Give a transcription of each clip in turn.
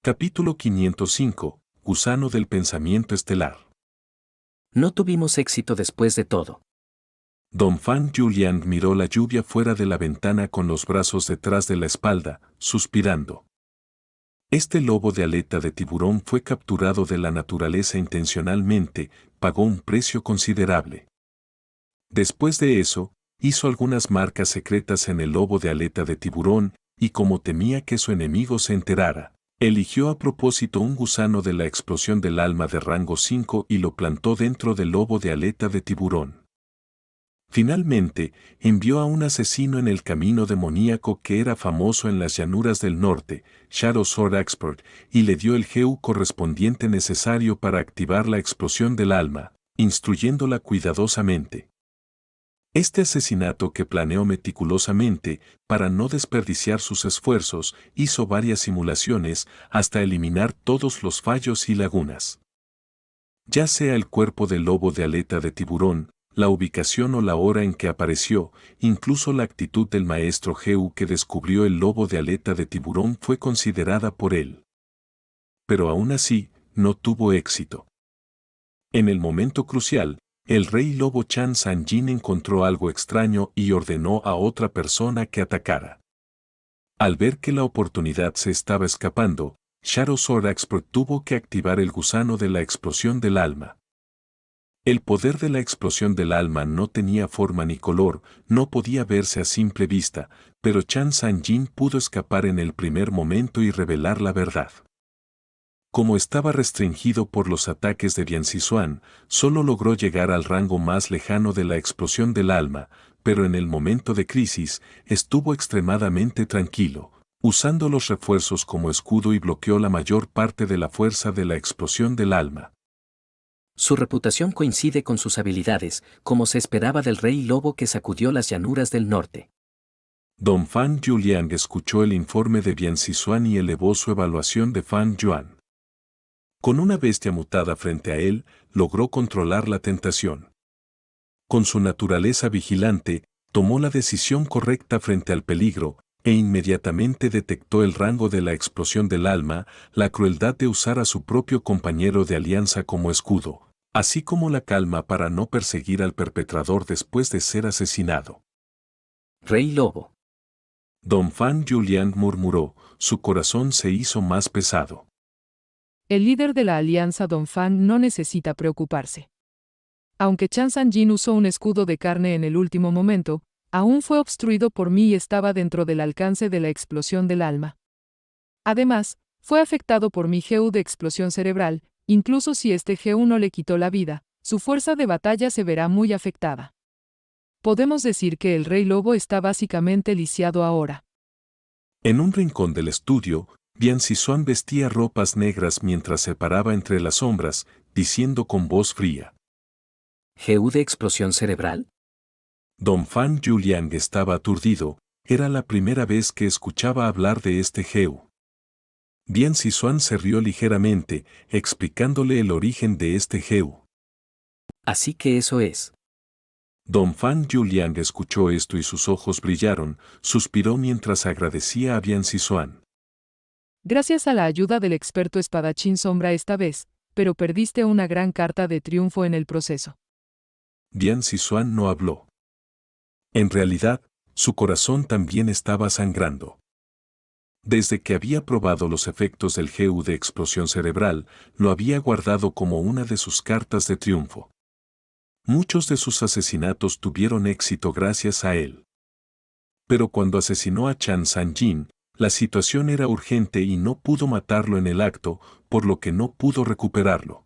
Capítulo 505. Gusano del pensamiento estelar. No tuvimos éxito después de todo. Don Fan Julian miró la lluvia fuera de la ventana con los brazos detrás de la espalda, suspirando. Este lobo de aleta de tiburón fue capturado de la naturaleza intencionalmente, pagó un precio considerable. Después de eso, hizo algunas marcas secretas en el lobo de aleta de tiburón, y como temía que su enemigo se enterara, eligió a propósito un gusano de la explosión del alma de rango 5 y lo plantó dentro del lobo de aleta de tiburón. Finalmente, envió a un asesino en el camino demoníaco que era famoso en las llanuras del norte, Shadow Sword Expert, y le dio el GEU correspondiente necesario para activar la explosión del alma, instruyéndola cuidadosamente. Este asesinato que planeó meticulosamente, para no desperdiciar sus esfuerzos, hizo varias simulaciones hasta eliminar todos los fallos y lagunas. Ya sea el cuerpo del lobo de aleta de tiburón, la ubicación o la hora en que apareció, incluso la actitud del maestro GEU que descubrió el lobo de aleta de tiburón fue considerada por él. Pero aún así, no tuvo éxito. En el momento crucial, el rey lobo Chan Sanjin encontró algo extraño y ordenó a otra persona que atacara. Al ver que la oportunidad se estaba escapando, Shadow Sword Expert tuvo que activar el gusano de la explosión del alma. El poder de la explosión del alma no tenía forma ni color, no podía verse a simple vista, pero Chan Sanjin pudo escapar en el primer momento y revelar la verdad. Como estaba restringido por los ataques de Bian Sisuan, solo logró llegar al rango más lejano de la explosión del alma, pero en el momento de crisis, estuvo extremadamente tranquilo, usando los refuerzos como escudo y bloqueó la mayor parte de la fuerza de la explosión del alma. Su reputación coincide con sus habilidades, como se esperaba del rey lobo que sacudió las llanuras del norte. Don Fan Julian escuchó el informe de Bian Sisuan y elevó su evaluación de Fan Yuan. Con una bestia mutada frente a él, logró controlar la tentación. Con su naturaleza vigilante, tomó la decisión correcta frente al peligro, e inmediatamente detectó el rango de la explosión del alma, la crueldad de usar a su propio compañero de alianza como escudo, así como la calma para no perseguir al perpetrador después de ser asesinado. Rey lobo. Don Fan Julian murmuró, su corazón se hizo más pesado. El líder de la alianza Don Fan no necesita preocuparse. Aunque Chan Sanjin usó un escudo de carne en el último momento, aún fue obstruido por mí y estaba dentro del alcance de la explosión del alma. Además, fue afectado por mi GEU de explosión cerebral, incluso si este GEU no le quitó la vida, su fuerza de batalla se verá muy afectada. Podemos decir que el Rey Lobo está básicamente lisiado ahora. En un rincón del estudio, Bian Sisuan vestía ropas negras mientras se paraba entre las sombras, diciendo con voz fría. ¿GU de explosión cerebral? Don Fan Julian estaba aturdido, era la primera vez que escuchaba hablar de este GEU. Bian Sisuan se rió ligeramente, explicándole el origen de este GEU. Así que eso es. Don Fan Julian escuchó esto y sus ojos brillaron, suspiró mientras agradecía a Bian Sisuan. Gracias a la ayuda del experto espadachín Sombra esta vez, pero perdiste una gran carta de triunfo en el proceso. Bian Sisuan no habló. En realidad, su corazón también estaba sangrando. Desde que había probado los efectos del GEU de explosión cerebral, lo había guardado como una de sus cartas de triunfo. Muchos de sus asesinatos tuvieron éxito gracias a él. Pero cuando asesinó a Chan Sanjin, la situación era urgente y no pudo matarlo en el acto, por lo que no pudo recuperarlo.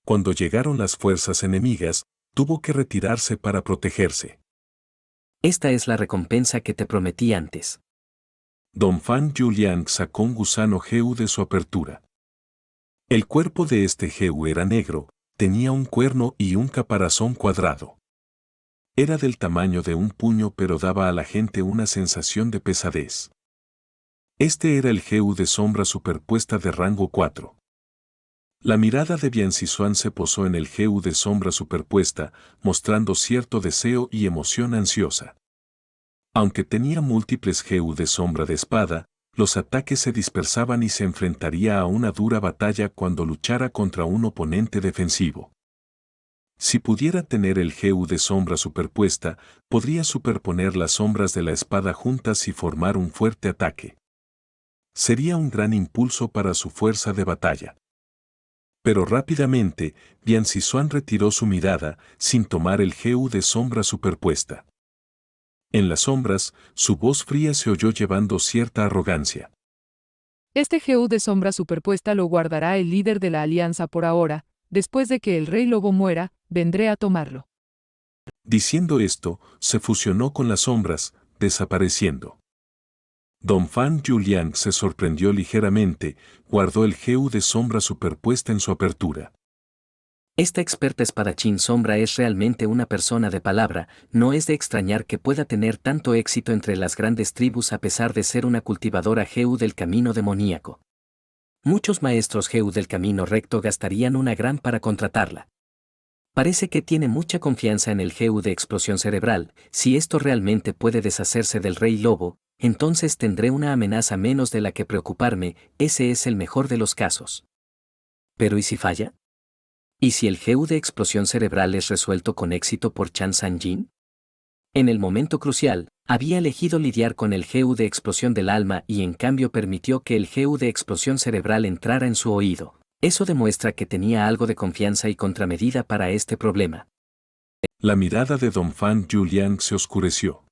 Cuando llegaron las fuerzas enemigas, tuvo que retirarse para protegerse. Esta es la recompensa que te prometí antes. Don Fan Julian sacó un gusano GEU de su apertura. El cuerpo de este GEU era negro, tenía un cuerno y un caparazón cuadrado. Era del tamaño de un puño pero daba a la gente una sensación de pesadez. Este era el GEU de sombra superpuesta de rango 4. La mirada de Bian Sisuan se posó en el Geu de sombra superpuesta, mostrando cierto deseo y emoción ansiosa. Aunque tenía múltiples Geu de sombra de espada, los ataques se dispersaban y se enfrentaría a una dura batalla cuando luchara contra un oponente defensivo. Si pudiera tener el Geu de sombra superpuesta, podría superponer las sombras de la espada juntas y formar un fuerte ataque. Sería un gran impulso para su fuerza de batalla. Pero rápidamente, Bian Sisuan retiró su mirada, sin tomar el Geu de sombra superpuesta. En las sombras, su voz fría se oyó llevando cierta arrogancia. Este Geu de sombra superpuesta lo guardará el líder de la alianza por ahora. Después de que el Rey Lobo muera, vendré a tomarlo. Diciendo esto, se fusionó con las sombras, desapareciendo. Dongfang Yuliang se sorprendió ligeramente, guardó el Geu de sombra superpuesta en su apertura. Esta experta espadachín sombra es realmente una persona de palabra, no es de extrañar que pueda tener tanto éxito entre las grandes tribus a pesar de ser una cultivadora Geu del camino demoníaco. Muchos maestros Geu del camino recto gastarían una gran para contratarla. Parece que tiene mucha confianza en el Geu de explosión cerebral. Si esto realmente puede deshacerse del Rey Lobo, entonces tendré una amenaza menos de la que preocuparme. Ese es el mejor de los casos. ¿Pero y si falla? ¿Y si el Geu de explosión cerebral es resuelto con éxito por Chan Sanjin? En el momento crucial, había elegido lidiar con el Geu de explosión del alma y en cambio permitió que el Geu de explosión cerebral entrara en su oído. Eso demuestra que tenía algo de confianza y contramedida para este problema. La mirada de Dongfang Yuliang se oscureció.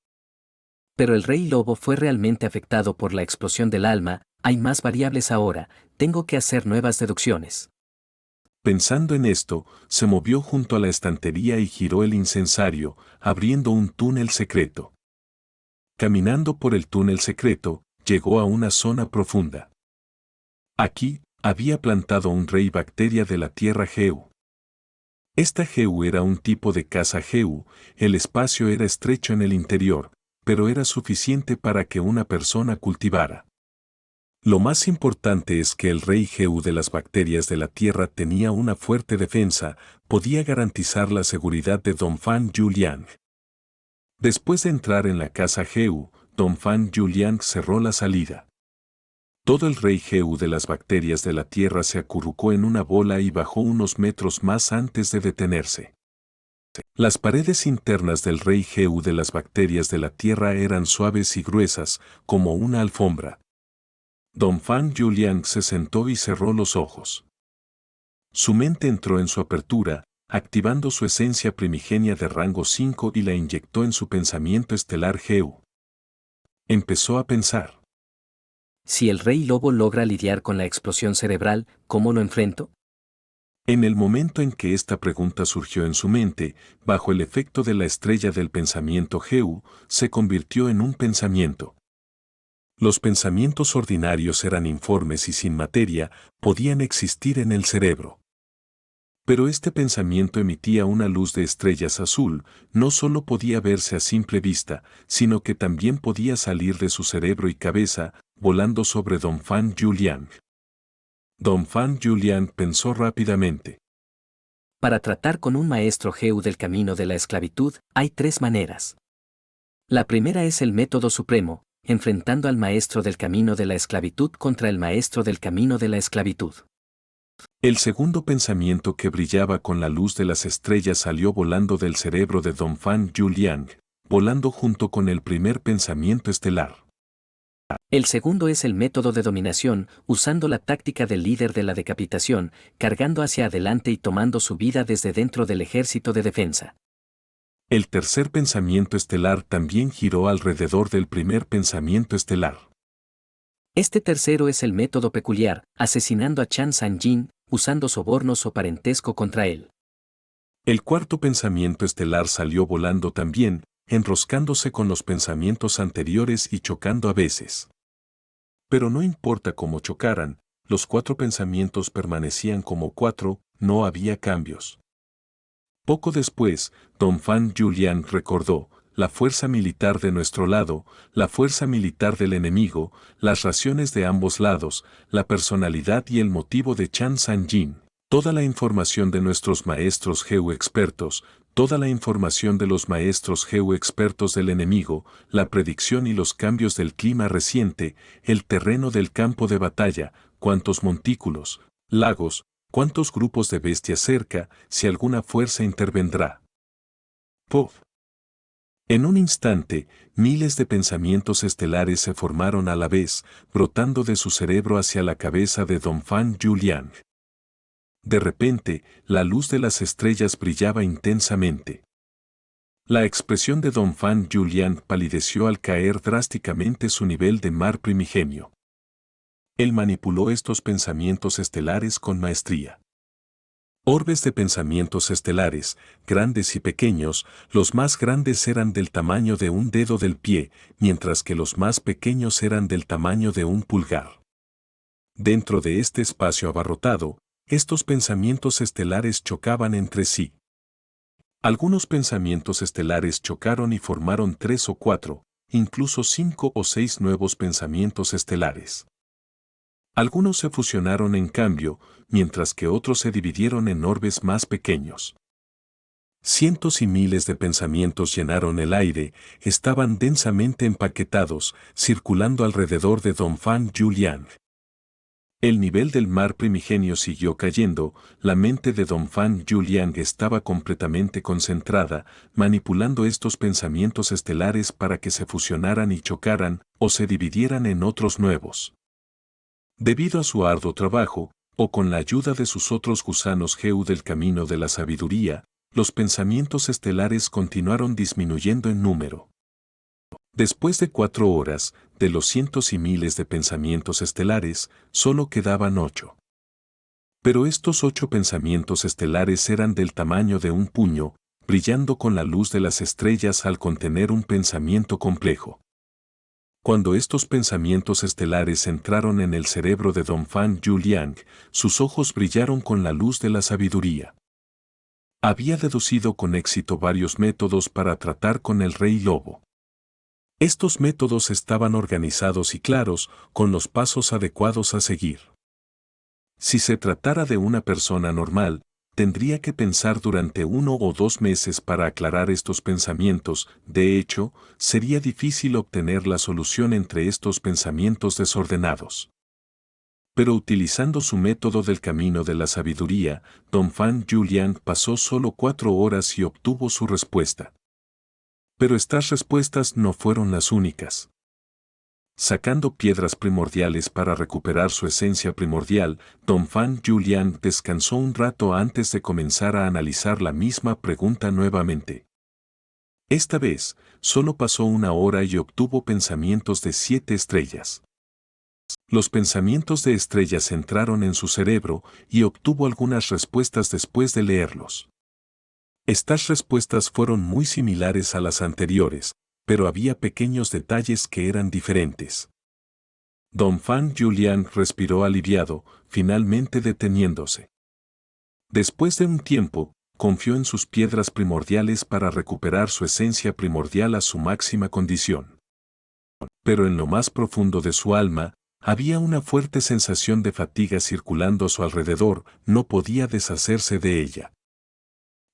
Pero el Rey Lobo fue realmente afectado por la explosión del alma. Hay más variables ahora, tengo que hacer nuevas deducciones. Pensando en esto, se movió junto a la estantería y giró el incensario, abriendo un túnel secreto. Caminando por el túnel secreto, llegó a una zona profunda. Aquí, había plantado un rey bacteria de la tierra Geu. Esta Geu era un tipo de casa Geu, el espacio era estrecho en el interior, pero era suficiente para que una persona cultivara. Lo más importante es que el rey Geu de las bacterias de la tierra tenía una fuerte defensa, podía garantizar la seguridad de Dongfang Yuliang. Después de entrar en la casa Geu, Dongfang Yuliang cerró la salida. Todo el rey Geu de las bacterias de la tierra se acurrucó en una bola y bajó unos metros más antes de detenerse. Las paredes internas del rey Geu de las bacterias de la tierra eran suaves y gruesas, como una alfombra. Dongfang Yuliang se sentó y cerró los ojos. Su mente entró en su apertura, activando su esencia primigenia de rango 5 y la inyectó en su pensamiento estelar Geu. Empezó a pensar. Si el Rey Lobo logra lidiar con la explosión cerebral, ¿cómo lo enfrento? En el momento en que esta pregunta surgió en su mente, bajo el efecto de la estrella del pensamiento Geu, se convirtió en un pensamiento. Los pensamientos ordinarios eran informes y sin materia, podían existir en el cerebro. Pero este pensamiento emitía una luz de estrellas azul, no solo podía verse a simple vista, sino que también podía salir de su cerebro y cabeza, volando sobre Dongfang Yuliang. Dongfang Yuliang pensó rápidamente. Para tratar con un maestro Geu del camino de la esclavitud, hay 3 maneras. La primera es el método supremo, enfrentando al maestro del camino de la esclavitud contra el maestro del camino de la esclavitud. El segundo pensamiento que brillaba con la luz de las estrellas salió volando del cerebro de Dongfang Yuliang, volando junto con el primer pensamiento estelar. El segundo es el método de dominación, usando la táctica del líder de la decapitación, cargando hacia adelante y tomando su vida desde dentro del ejército de defensa. El tercer pensamiento estelar también giró alrededor del primer pensamiento estelar. Este tercero es el método peculiar, asesinando a Chan Sanjin, usando sobornos o parentesco contra él. El cuarto pensamiento estelar salió volando también, enroscándose con los pensamientos anteriores y chocando a veces. Pero no importa cómo chocaran, los 4 pensamientos permanecían como 4, no había cambios. Poco después, Dongfang Yuliang recordó, la fuerza militar de nuestro lado, la fuerza militar del enemigo, las raciones de ambos lados, la personalidad y el motivo de Chan Sanjin. Toda la información de nuestros maestros geoexpertos, toda la información de los maestros geoexpertos del enemigo, la predicción y los cambios del clima reciente, el terreno del campo de batalla, cuántos montículos, lagos, cuántos grupos de bestias cerca, si alguna fuerza intervendrá. ¡Pof! En un instante, miles de pensamientos estelares se formaron a la vez, brotando de su cerebro hacia la cabeza de Don Fan Yuliang. De repente, la luz de las estrellas brillaba intensamente. La expresión de Don Fan Yuliang palideció al caer drásticamente su nivel de mar primigenio. Él manipuló estos pensamientos estelares con maestría. Orbes de pensamientos estelares, grandes y pequeños, los más grandes eran del tamaño de un dedo del pie, mientras que los más pequeños eran del tamaño de un pulgar. Dentro de este espacio abarrotado, estos pensamientos estelares chocaban entre sí. Algunos pensamientos estelares chocaron y formaron 3 o 4, incluso 5 o 6 nuevos pensamientos estelares. Algunos se fusionaron en cambio, mientras que otros se dividieron en orbes más pequeños. Cientos y miles de pensamientos llenaron el aire, estaban densamente empaquetados, circulando alrededor de Don Fan Yuliang. El nivel del mar primigenio siguió cayendo, la mente de Don Fan Yuliang estaba completamente concentrada, manipulando estos pensamientos estelares para que se fusionaran y chocaran, o se dividieran en otros nuevos. Debido a su arduo trabajo, o con la ayuda de sus otros gusanos Geu del camino de la sabiduría, los pensamientos estelares continuaron disminuyendo en número. Después de 4 horas, de los cientos y miles de pensamientos estelares, solo quedaban 8. Pero estos 8 pensamientos estelares eran del tamaño de un puño, brillando con la luz de las estrellas al contener un pensamiento complejo. Cuando estos pensamientos estelares entraron en el cerebro de Don Fan Yuliang, sus ojos brillaron con la luz de la sabiduría. Había deducido con éxito varios métodos para tratar con el rey lobo. Estos métodos estaban organizados y claros, con los pasos adecuados a seguir. Si se tratara de una persona normal, tendría que pensar durante 1 o 2 meses para aclarar estos pensamientos, de hecho, sería difícil obtener la solución entre estos pensamientos desordenados. Pero utilizando su método del camino de la sabiduría, Don Fan Yuliang pasó solo 4 horas y obtuvo su respuesta. Pero estas respuestas no fueron las únicas. Sacando piedras primordiales para recuperar su esencia primordial, Don Fan Yuliang descansó un rato antes de comenzar a analizar la misma pregunta nuevamente. Esta vez, solo pasó 1 hora y obtuvo pensamientos de 7 estrellas. Los pensamientos de estrellas entraron en su cerebro y obtuvo algunas respuestas después de leerlos. Estas respuestas fueron muy similares a las anteriores, pero había pequeños detalles que eran diferentes. Don Fan Yuliang respiró aliviado, finalmente deteniéndose. Después de un tiempo, confió en sus piedras primordiales para recuperar su esencia primordial a su máxima condición. Pero en lo más profundo de su alma, había una fuerte sensación de fatiga circulando a su alrededor, no podía deshacerse de ella.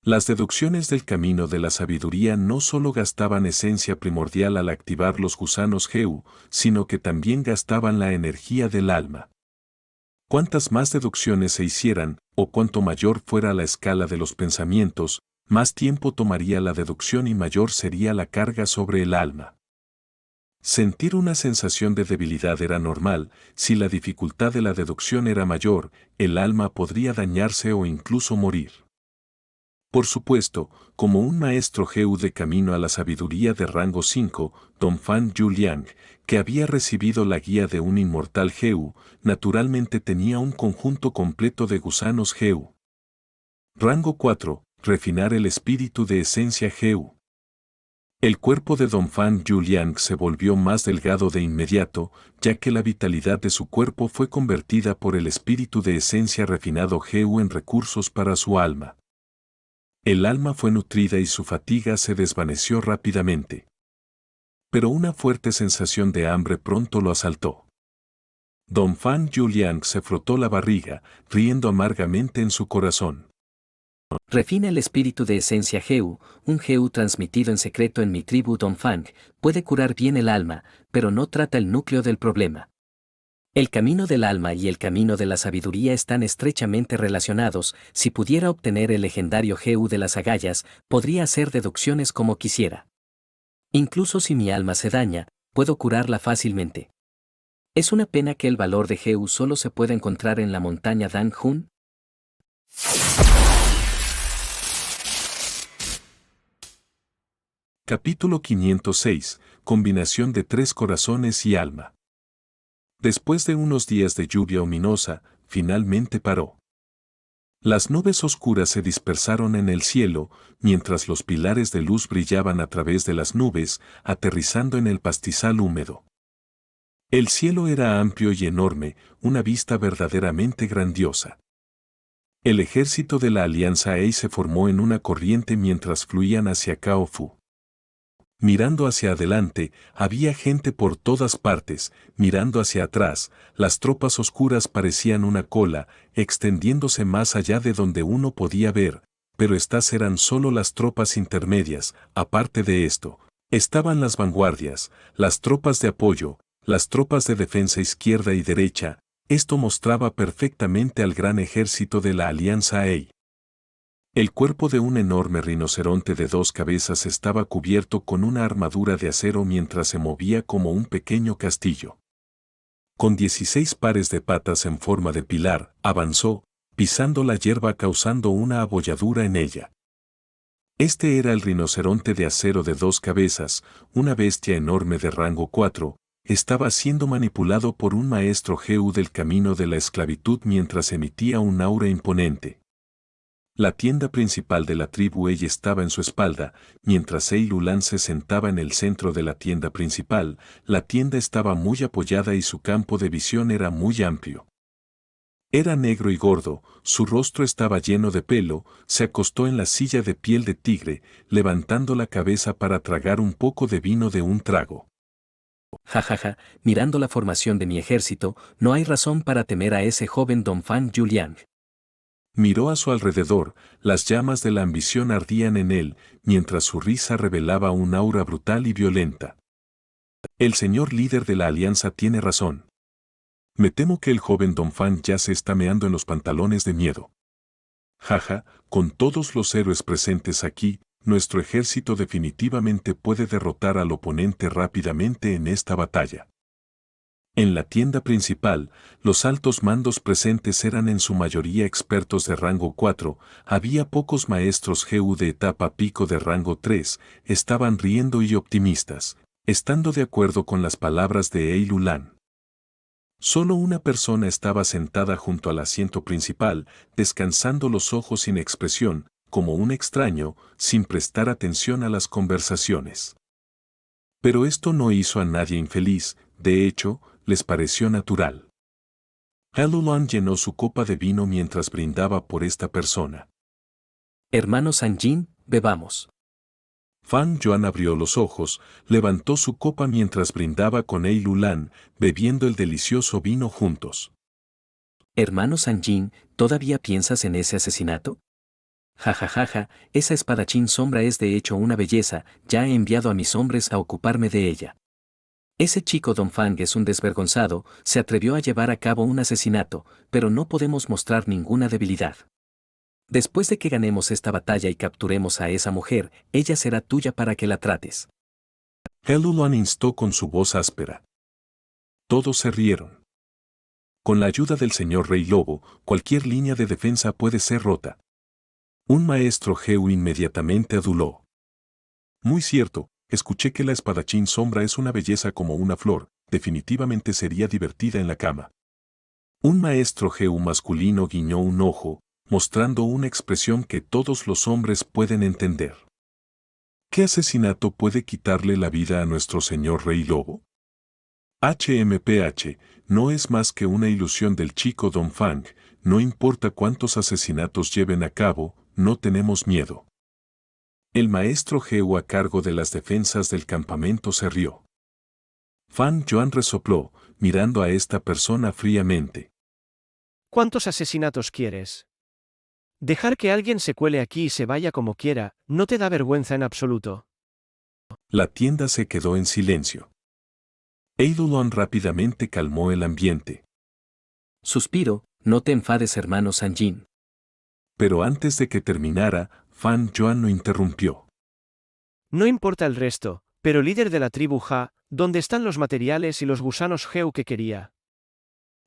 Las deducciones del camino de la sabiduría no solo gastaban esencia primordial al activar los gusanos Geu, sino que también gastaban la energía del alma. Cuantas más deducciones se hicieran, o cuanto mayor fuera la escala de los pensamientos, más tiempo tomaría la deducción y mayor sería la carga sobre el alma. Sentir una sensación de debilidad era normal, si la dificultad de la deducción era mayor, el alma podría dañarse o incluso morir. Por supuesto, como un maestro Geu de camino a la sabiduría de rango 5, Don Fan Yuliang, que había recibido la guía de un inmortal Geu, naturalmente tenía un conjunto completo de gusanos Geu. Rango 4, refinar el espíritu de esencia Geu. El cuerpo de Don Fan Yuliang se volvió más delgado de inmediato, ya que la vitalidad de su cuerpo fue convertida por el espíritu de esencia refinado Geu en recursos para su alma. El alma fue nutrida y su fatiga se desvaneció rápidamente. Pero una fuerte sensación de hambre pronto lo asaltó. Don Fan Yuliang se frotó la barriga, riendo amargamente en su corazón. Refina el espíritu de esencia Heu, un Heu transmitido en secreto en mi tribu Dongfang, puede curar bien el alma, pero no trata el núcleo del problema. El camino del alma y el camino de la sabiduría están estrechamente relacionados. Si pudiera obtener el legendario Heu de las agallas, podría hacer deducciones como quisiera. Incluso si mi alma se daña, puedo curarla fácilmente. Es una pena que el valor de Heu solo se pueda encontrar en la montaña Danghun. Capítulo 506. Combinación de 3 corazones y alma. Después de unos días de lluvia ominosa, finalmente paró. Las nubes oscuras se dispersaron en el cielo, mientras los pilares de luz brillaban a través de las nubes, aterrizando en el pastizal húmedo. El cielo era amplio y enorme, una vista verdaderamente grandiosa. El ejército de la Alianza Ei se formó en una corriente mientras fluían hacia Kaofu. Mirando hacia adelante, había gente por todas partes; mirando hacia atrás, las tropas oscuras parecían una cola, extendiéndose más allá de donde uno podía ver, pero estas eran solo las tropas intermedias. Aparte de esto, estaban las vanguardias, las tropas de apoyo, las tropas de defensa izquierda y derecha. Esto mostraba perfectamente al gran ejército de la Alianza Ei. El cuerpo de un enorme rinoceronte de 2 cabezas estaba cubierto con una armadura de acero mientras se movía como un pequeño castillo. Con 16 pares de patas en forma de pilar, avanzó, pisando la hierba causando una abolladura en ella. Este era el rinoceronte de acero de 2 cabezas, una bestia enorme de rango 4, estaba siendo manipulado por un maestro Heu del camino de la esclavitud mientras emitía un aura imponente. La tienda principal de la tribu Ei estaba en su espalda, mientras Ei Lulan se sentaba en el centro de la tienda principal. La tienda estaba muy apoyada y su campo de visión era muy amplio. Era negro y gordo, su rostro estaba lleno de pelo, se acostó en la silla de piel de tigre, levantando la cabeza para tragar un poco de vino de un trago. Jajaja, mirando la formación de mi ejército, no hay razón para temer a ese joven Dongfang Yuliang. Miró a su alrededor, las llamas de la ambición ardían en él, mientras su risa revelaba un aura brutal y violenta. El señor líder de la alianza tiene razón. Me temo que el joven Dongfang ya se está meando en los pantalones de miedo. Jaja, con todos los héroes presentes aquí, nuestro ejército definitivamente puede derrotar al oponente rápidamente en esta batalla. En la tienda principal, los altos mandos presentes eran en su mayoría expertos de rango 4, había pocos maestros Heu de etapa pico de rango 3, estaban riendo y optimistas, estando de acuerdo con las palabras de Ei Lulan. Solo una persona estaba sentada junto al asiento principal, descansando los ojos sin expresión, como un extraño, sin prestar atención a las conversaciones. Pero esto no hizo a nadie infeliz, de hecho, les pareció natural. Lulan llenó su copa de vino mientras brindaba por esta persona. Hermano Sanjin, bebamos. Fan Yuan abrió los ojos, levantó su copa mientras brindaba con Ei Lulan, bebiendo el delicioso vino juntos. Hermano Sanjin, ¿todavía piensas en ese asesinato? Jajajaja, esa espadachín sombra es de hecho una belleza, ya he enviado a mis hombres a ocuparme de ella. Ese chico Dongfang es un desvergonzado, se atrevió a llevar a cabo un asesinato, pero no podemos mostrar ninguna debilidad. Después de que ganemos esta batalla y capturemos a esa mujer, ella será tuya para que la trates. Lulan instó con su voz áspera. Todos se rieron. Con la ayuda del señor Rey Lobo, cualquier línea de defensa puede ser rota. Un maestro Heu inmediatamente aduló. Muy cierto. Escuché que la espadachín sombra es una belleza como una flor, definitivamente sería divertida en la cama. Un maestro Heu masculino guiñó un ojo, mostrando una expresión que todos los hombres pueden entender. ¿Qué asesinato puede quitarle la vida a nuestro señor Rey Lobo? HMPH, no es más que una ilusión del chico Dongfang, no importa cuántos asesinatos lleven a cabo, no tenemos miedo. El maestro Heu a cargo de las defensas del campamento se rió. Fan Yuan resopló, mirando a esta persona fríamente. ¿Cuántos asesinatos quieres? Dejar que alguien se cuele aquí y se vaya como quiera, ¿no te da vergüenza en absoluto? La tienda se quedó en silencio. Eidolon rápidamente calmó el ambiente. Suspiro, no te enfades, hermano Sanjin. Pero antes de que terminara, Fan Yuan lo interrumpió. No importa el resto, pero líder de la tribu Ja, ¿dónde están los materiales y los gusanos Geu que quería?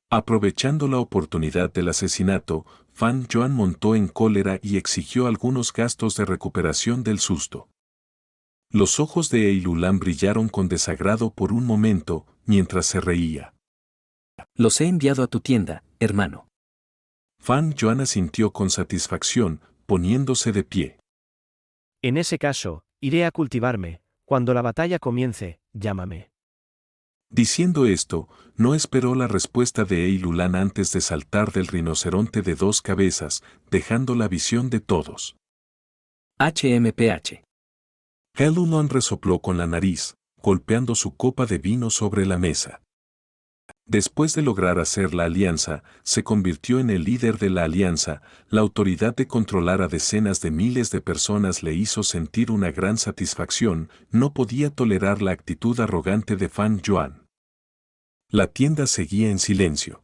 Aprovechando la oportunidad del asesinato, Fan Yuan montó en cólera y exigió algunos gastos de recuperación del susto. Los ojos de Eilulan brillaron con desagrado por un momento, mientras se reía. Los he enviado a tu tienda, hermano. Fan Yuan asintió con satisfacción, poniéndose de pie. En ese caso, iré a cultivarme. Cuando la batalla comience, llámame. Diciendo esto, no esperó la respuesta de Eilulan antes de saltar del rinoceronte de 2 cabezas, dejando la visión de todos. HMPH. Eilulan resopló con la nariz, golpeando su copa de vino sobre la mesa. Después de lograr hacer la alianza, se convirtió en el líder de la alianza. La autoridad de controlar a decenas de miles de personas le hizo sentir una gran satisfacción. No podía tolerar la actitud arrogante de Fan Yuan. La tienda seguía en silencio.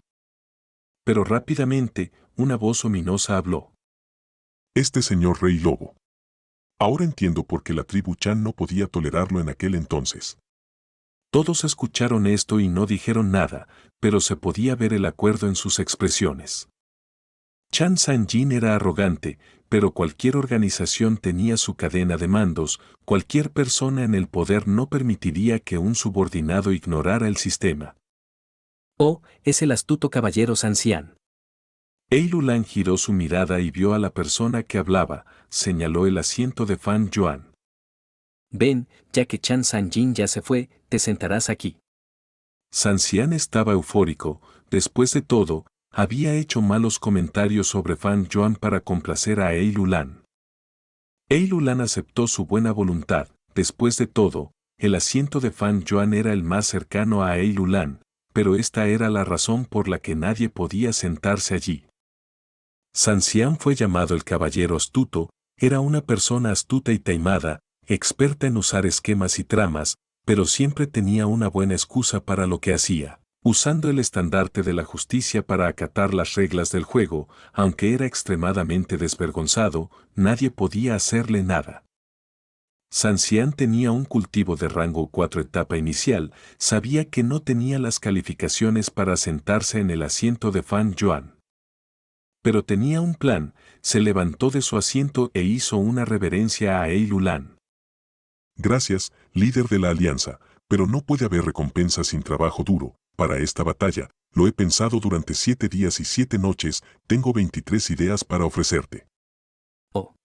Pero rápidamente, una voz ominosa habló. Este señor Rey Lobo. Ahora entiendo por qué la tribu Chan no podía tolerarlo en aquel entonces. Todos escucharon esto y no dijeron nada, pero se podía ver el acuerdo en sus expresiones. Chan Sanjin era arrogante, pero cualquier organización tenía su cadena de mandos. Cualquier persona en el poder no permitiría que un subordinado ignorara el sistema. Oh, es el astuto caballero Sancian. Eilulan giró su mirada y vio a la persona que hablaba, señaló el asiento de Fan Yuan. Ven, ya que Chan Sanjin ya se fue, te sentarás aquí. Sancian estaba eufórico. Después de todo, había hecho malos comentarios sobre Fan Yuan para complacer a Eilulan. Eilulan aceptó su buena voluntad. Después de todo, el asiento de Fan Yuan era el más cercano a Eilulan, pero esta era la razón por la que nadie podía sentarse allí. Sancian fue llamado el caballero astuto. Era una persona astuta y taimada, experta en usar esquemas y tramas, pero siempre tenía una buena excusa para lo que hacía, usando el estandarte de la justicia para acatar las reglas del juego. Aunque era extremadamente desvergonzado, nadie podía hacerle nada. Sancian tenía un cultivo de rango 4 etapa inicial, sabía que no tenía las calificaciones para sentarse en el asiento de Fan Yuan. Pero tenía un plan. Se levantó de su asiento e hizo una reverencia a Eilulan. Gracias, líder de la alianza, pero no puede haber recompensa sin trabajo duro. Para esta batalla, lo he pensado durante 7 días y 7 noches, tengo 23 ideas para ofrecerte. Oh.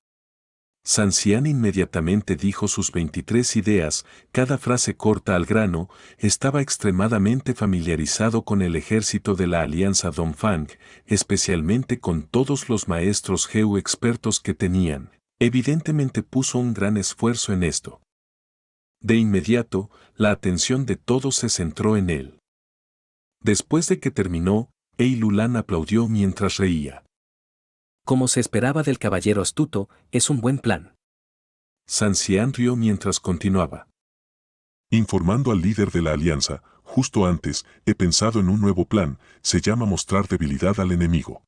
Sancian inmediatamente dijo sus 23 ideas, cada frase corta al grano. Estaba extremadamente familiarizado con el ejército de la alianza Dongfang, especialmente con todos los maestros Geu expertos que tenían. Evidentemente puso un gran esfuerzo en esto. De inmediato, la atención de todos se centró en él. Después de que terminó, Eilulan aplaudió mientras reía. Como se esperaba del caballero astuto, es un buen plan. Sancian rió mientras continuaba. Informando al líder de la alianza, justo antes, he pensado en un nuevo plan, se llama mostrar debilidad al enemigo.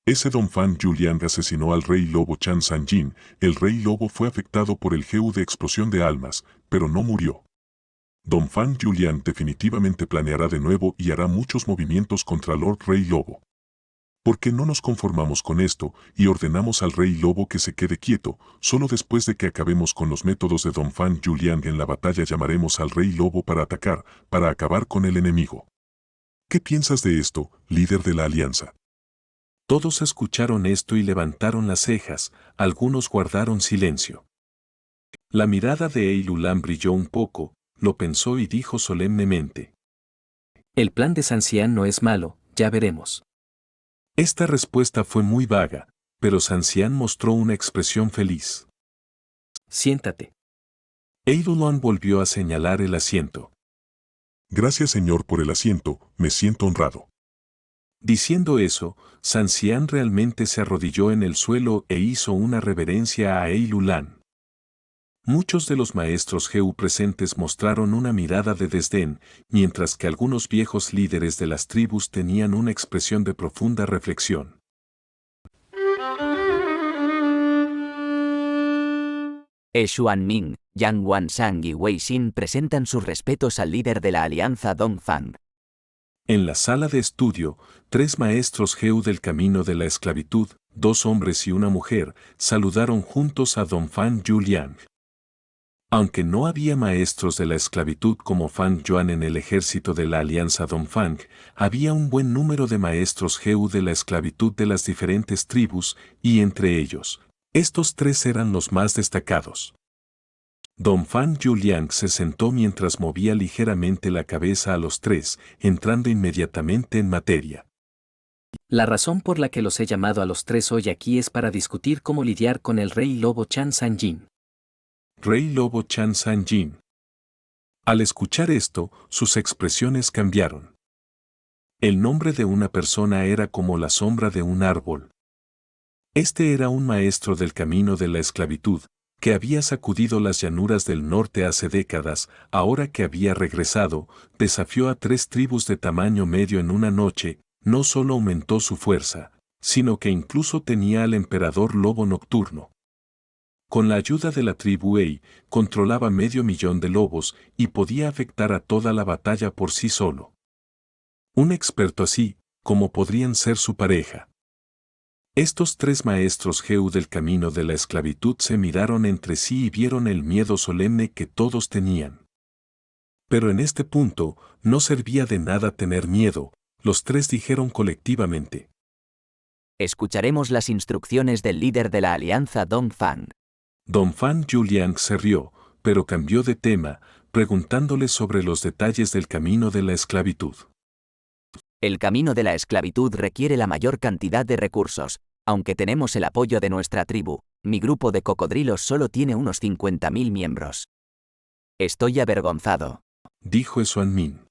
Ese Dongfang Yuliang asesinó al rey lobo Chan Sanjin. El rey lobo fue afectado por el Geu de explosión de almas, pero no murió. Dongfang Yuliang definitivamente planeará de nuevo y hará muchos movimientos contra Lord Rey Lobo. ¿Por qué no nos conformamos con esto y ordenamos al Rey Lobo que se quede quieto? Solo después de que acabemos con los métodos de Dongfang Yuliang en la batalla llamaremos al Rey Lobo para atacar, para acabar con el enemigo. ¿Qué piensas de esto, líder de la alianza? Todos escucharon esto y levantaron las cejas, algunos guardaron silencio. La mirada de Eilulan brilló un poco, lo pensó y dijo solemnemente. El plan de Sancian no es malo, ya veremos. Esta respuesta fue muy vaga, pero Sancian mostró una expresión feliz. Siéntate. Eilulan volvió a señalar el asiento. Gracias Señor por el asiento, me siento honrado. Diciendo eso, Sanxian realmente se arrodilló en el suelo e hizo una reverencia a Eilulan. Muchos de los maestros Heu presentes mostraron una mirada de desdén, mientras que algunos viejos líderes de las tribus tenían una expresión de profunda reflexión. Xuanming, Yang Wansang y Wei Xin presentan sus respetos al líder de la alianza Dongfang. En la sala de estudio, 3 maestros Heu del camino de la esclavitud, 2 hombres y una mujer, saludaron juntos a Dongfang Yuliang. Aunque no había maestros de la esclavitud como Fang Yuan en el ejército de la alianza Dongfang, había un buen número de maestros Heu de la esclavitud de las diferentes tribus, y entre ellos, estos 3 eran los más destacados. Dongfang Yuliang se sentó mientras movía ligeramente la cabeza a los 3, entrando inmediatamente en materia. La razón por la que los he llamado a los 3 hoy aquí es para discutir cómo lidiar con el rey lobo Chan Sanjin. Rey Lobo Chan Sanjin. Al escuchar esto, sus expresiones cambiaron. El nombre de una persona era como la sombra de un árbol. Este era un maestro del camino de la esclavitud, que había sacudido las llanuras del norte hace décadas. Ahora que había regresado, desafió a 3 tribus de tamaño medio en una noche. No solo aumentó su fuerza, sino que incluso tenía al emperador lobo nocturno. Con la ayuda de la tribu Ei, controlaba 500,000 de lobos y podía afectar a toda la batalla por sí solo. Un experto así, como podrían ser su pareja. Estos 3 maestros Heu del camino de la esclavitud se miraron entre sí y vieron el miedo solemne que todos tenían. Pero en este punto, no servía de nada tener miedo, los 3 dijeron colectivamente. Escucharemos las instrucciones del líder de la alianza Dongfang. Dongfang Yuliang se rió, pero cambió de tema, preguntándole sobre los detalles del camino de la esclavitud. El camino de la esclavitud requiere la mayor cantidad de recursos. Aunque tenemos el apoyo de nuestra tribu, mi grupo de cocodrilos solo tiene unos 50,000 miembros. Estoy avergonzado. Dijo Xuanmin.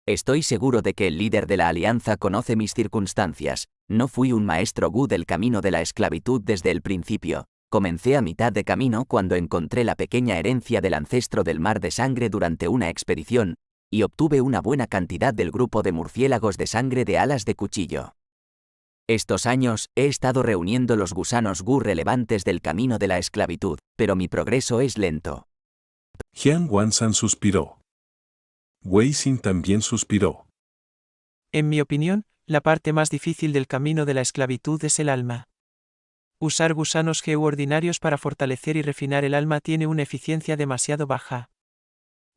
Estoy seguro de que el líder de la alianza conoce mis circunstancias. No fui un maestro Gu del camino de la esclavitud desde el principio. Comencé a mitad de camino cuando encontré la pequeña herencia del ancestro del mar de sangre durante una expedición, y obtuve una buena cantidad del grupo de murciélagos de sangre de alas de cuchillo. Estos años, he estado reuniendo los gusanos Gu relevantes del camino de la esclavitud, pero mi progreso es lento. Jiang Wansan suspiró. Wei Xin también suspiró. En mi opinión, la parte más difícil del camino de la esclavitud es el alma. Usar gusanos Heu ordinarios para fortalecer y refinar el alma tiene una eficiencia demasiado baja.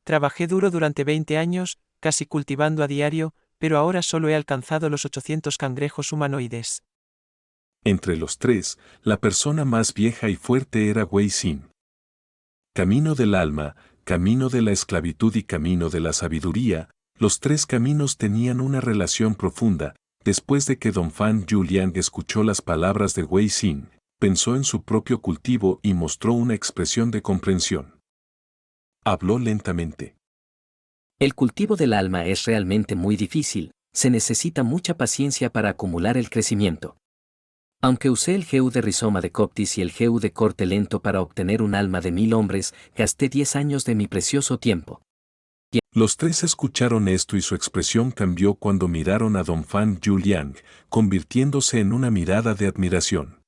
Trabajé duro durante 20 años, casi cultivando a diario, pero ahora solo he alcanzado los 800 cangrejos humanoides. Entre los 3, la persona más vieja y fuerte era Wei Xin. Camino del alma, camino de la esclavitud y camino de la sabiduría, los 3 caminos tenían una relación profunda. Después de que Dongfang Yuliang escuchó las palabras de Wei Xin, pensó en su propio cultivo y mostró una expresión de comprensión. Habló lentamente. El cultivo del alma es realmente muy difícil, se necesita mucha paciencia para acumular el crecimiento. Aunque usé el Heu de rizoma de Coptis y el Heu de corte lento para obtener un alma de 1000 hombres, gasté 10 años de mi precioso tiempo. Los 3 escucharon esto y su expresión cambió cuando miraron a Dongfang Yuliang, convirtiéndose en una mirada de admiración.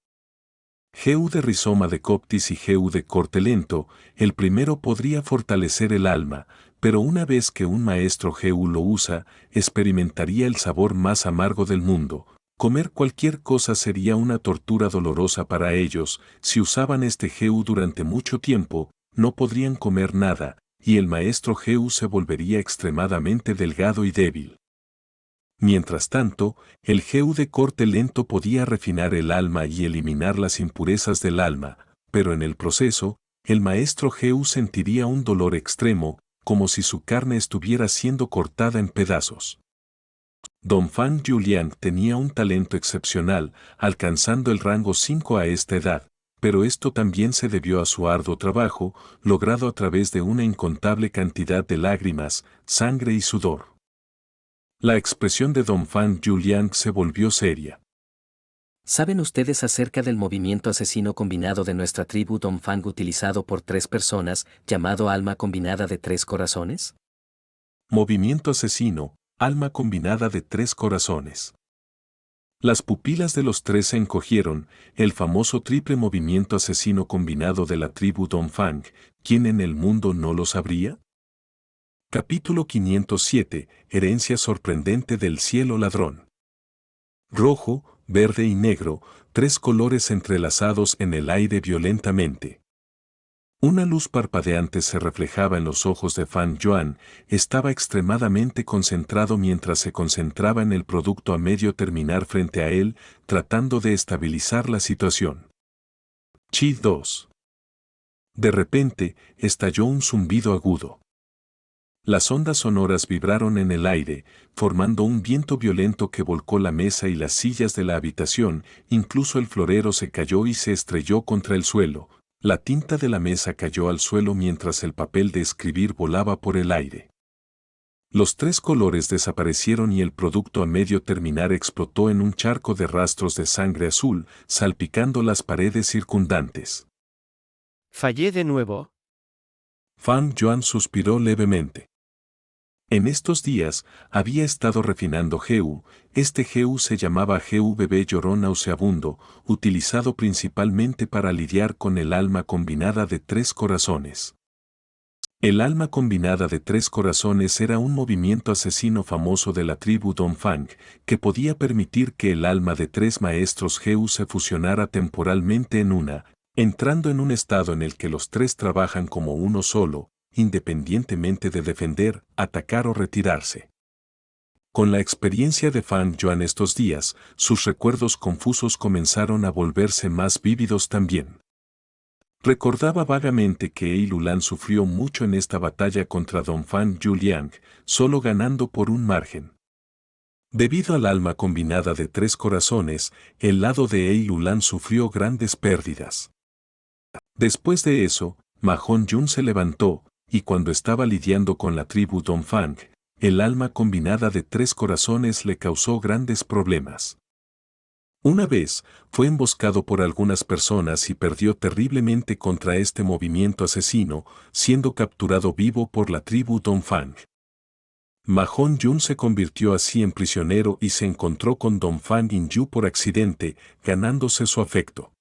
Heu de rizoma de Coptis y Heu de corte lento, el primero podría fortalecer el alma, pero una vez que un maestro Heu lo usa, experimentaría el sabor más amargo del mundo. Comer cualquier cosa sería una tortura dolorosa para ellos. Si usaban este Heu durante mucho tiempo, no podrían comer nada, y el maestro Heu se volvería extremadamente delgado y débil. Mientras tanto, el Heu de corte lento podía refinar el alma y eliminar las impurezas del alma, pero en el proceso, el maestro Heu sentiría un dolor extremo, como si su carne estuviera siendo cortada en pedazos. Dongfang Yuliang tenía un talento excepcional, alcanzando el rango 5 a esta edad, pero esto también se debió a su arduo trabajo, logrado a través de una incontable cantidad de lágrimas, sangre y sudor. La expresión de Don Fan Julian se volvió seria. ¿Saben ustedes acerca del movimiento asesino combinado de nuestra tribu Dongfang utilizado por 3 personas, llamado alma combinada de 3 corazones? Movimiento asesino, alma combinada de 3 corazones. Las pupilas de los 3 se encogieron, el famoso triple movimiento asesino combinado de la tribu Dongfang. ¿Quién en el mundo no lo sabría? Capítulo 507, Herencia sorprendente del cielo ladrón. Rojo, verde y negro, 3 colores entrelazados en el aire violentamente. Una luz parpadeante se reflejaba en los ojos de Fan Yuan, estaba extremadamente concentrado mientras se concentraba en el producto a medio terminar frente a él, tratando de estabilizar la situación. Chi 2. De repente, estalló un zumbido agudo. Las ondas sonoras vibraron en el aire, formando un viento violento que volcó la mesa y las sillas de la habitación, incluso el florero se cayó y se estrelló contra el suelo. La tinta de la mesa cayó al suelo mientras el papel de escribir volaba por el aire. Los 3 colores desaparecieron y el producto a medio terminar explotó en un charco de rastros de sangre azul, salpicando las paredes circundantes. Fallé de nuevo. Fan Yuan suspiró levemente. En estos días, había estado refinando Geu. Este Geu se llamaba Geu bebé llorón nauseabundo, utilizado principalmente para lidiar con el alma combinada de 3 corazones. El alma combinada de 3 corazones era un movimiento asesino famoso de la tribu Dongfang, que podía permitir que el alma de 3 maestros Geu se fusionara temporalmente en una, entrando en un estado en el que los 3 trabajan como uno solo, independientemente de defender, atacar o retirarse. Con la experiencia de Fan Yuan estos días, sus recuerdos confusos comenzaron a volverse más vívidos también. Recordaba vagamente que Ei Lulan sufrió mucho en esta batalla contra Dongfang Julian, solo ganando por un margen. Debido al alma combinada de 3 corazones, el lado de Ei Lulan sufrió grandes pérdidas. Después de eso, Ma Hong-jun se levantó, y cuando estaba lidiando con la tribu Dongfang, el alma combinada de 3 corazones le causó grandes problemas. Una vez, fue emboscado por algunas personas y perdió terriblemente contra este movimiento asesino, siendo capturado vivo por la tribu Dongfang. Ma Hong-jun se convirtió así en prisionero y se encontró con Dongfang In-yu por accidente, ganándose su afecto.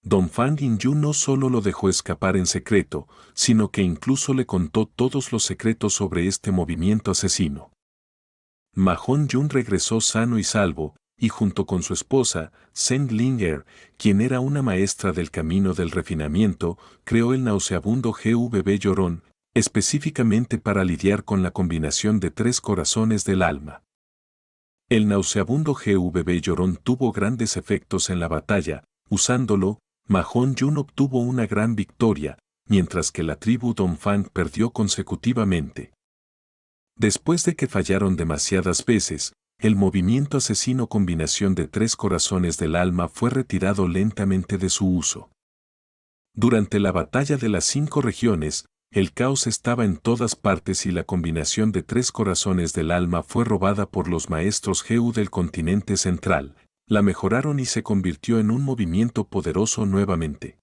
Dongfang In-yu no solo lo dejó escapar en secreto, sino que incluso le contó todos los secretos sobre este movimiento asesino. Ma Hong-jun regresó sano y salvo, y junto con su esposa, Zheng Ling-er, quien era una maestra del camino del refinamiento, creó el nauseabundo Geu bebé llorón, específicamente para lidiar con la combinación de 3 corazones del alma. El nauseabundo Geu bebé llorón tuvo grandes efectos en la batalla, usándolo, Ma Hong-jun obtuvo una gran victoria, mientras que la tribu Dongfang perdió consecutivamente. Después de que fallaron demasiadas veces, el movimiento asesino combinación de 3 corazones del alma fue retirado lentamente de su uso. Durante la batalla de las 5 regiones, el caos estaba en todas partes y la combinación de 3 corazones del alma fue robada por los maestros Geu del continente central. La mejoraron y se convirtió en un movimiento poderoso nuevamente.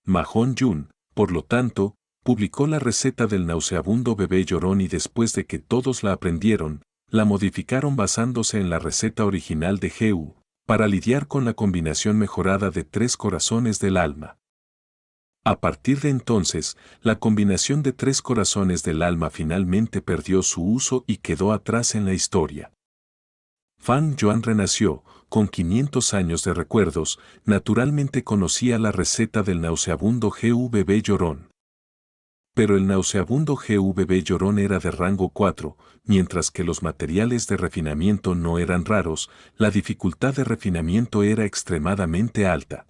Ma Hong-jun, por lo tanto, publicó la receta del nauseabundo bebé llorón y después de que todos la aprendieron, la modificaron basándose en la receta original de Geu, para lidiar con la combinación mejorada de 3 corazones del alma. A partir de entonces, la combinación de 3 corazones del alma finalmente perdió su uso y quedó atrás en la historia. Fan Yuan renació, con 500 años de recuerdos, naturalmente conocía la receta del nauseabundo Geu bebé llorón. Pero el nauseabundo Geu bebé llorón era de rango 4, mientras que los materiales de refinamiento no eran raros, la dificultad de refinamiento era extremadamente alta.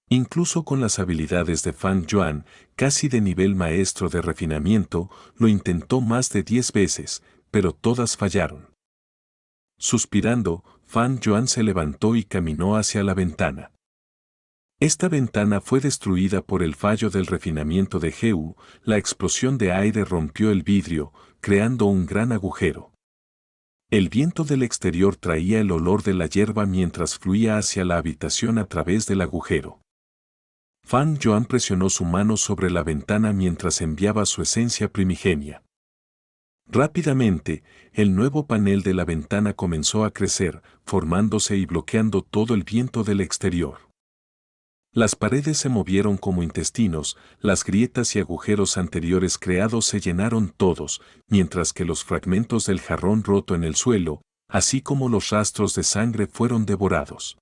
Incluso con las habilidades de Fan Yuan, casi de nivel maestro de refinamiento, lo intentó más de 10 veces, pero todas fallaron. Suspirando, Fan Yuan se levantó y caminó hacia la ventana. Esta ventana fue destruida por el fallo del refinamiento de Heu, la explosión de aire rompió el vidrio, creando un gran agujero. El viento del exterior traía el olor de la hierba mientras fluía hacia la habitación a través del agujero. Fan Yuan presionó su mano sobre la ventana mientras enviaba su esencia primigenia. Rápidamente, el nuevo panel de la ventana comenzó a crecer, formándose y bloqueando todo el viento del exterior. Las paredes se movieron como intestinos, las grietas y agujeros anteriores creados se llenaron todos, mientras que los fragmentos del jarrón roto en el suelo, así como los rastros de sangre fueron devorados.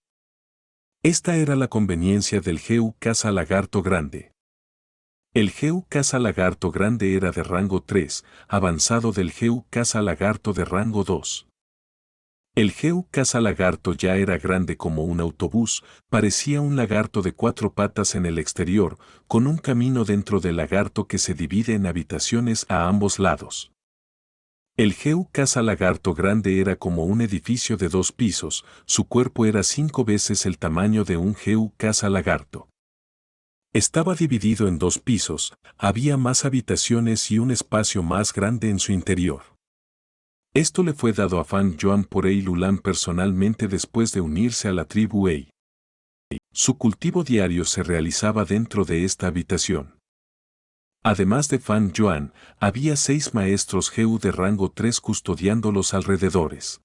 Esta era la conveniencia del Heu Caza Lagarto Grande. El Heu Caza Lagarto Grande era de rango 3, avanzado del Heu Caza Lagarto de rango 2. El Heu Caza Lagarto ya era grande como un autobús, parecía un lagarto de 4 patas en el exterior, con un camino dentro del lagarto que se divide en habitaciones a ambos lados. El Heu Caza Lagarto Grande era como un edificio de 2 pisos, su cuerpo era 5 veces el tamaño de un Heu Caza Lagarto. Estaba dividido en 2 pisos, había más habitaciones y un espacio más grande en su interior. Esto le fue dado a Fan Yuan por Ei Lulan personalmente después de unirse a la tribu Ei. Su cultivo diario se realizaba dentro de esta habitación. Además de Fan Yuan, había 6 maestros Heu de rango 3 custodiando los alrededores.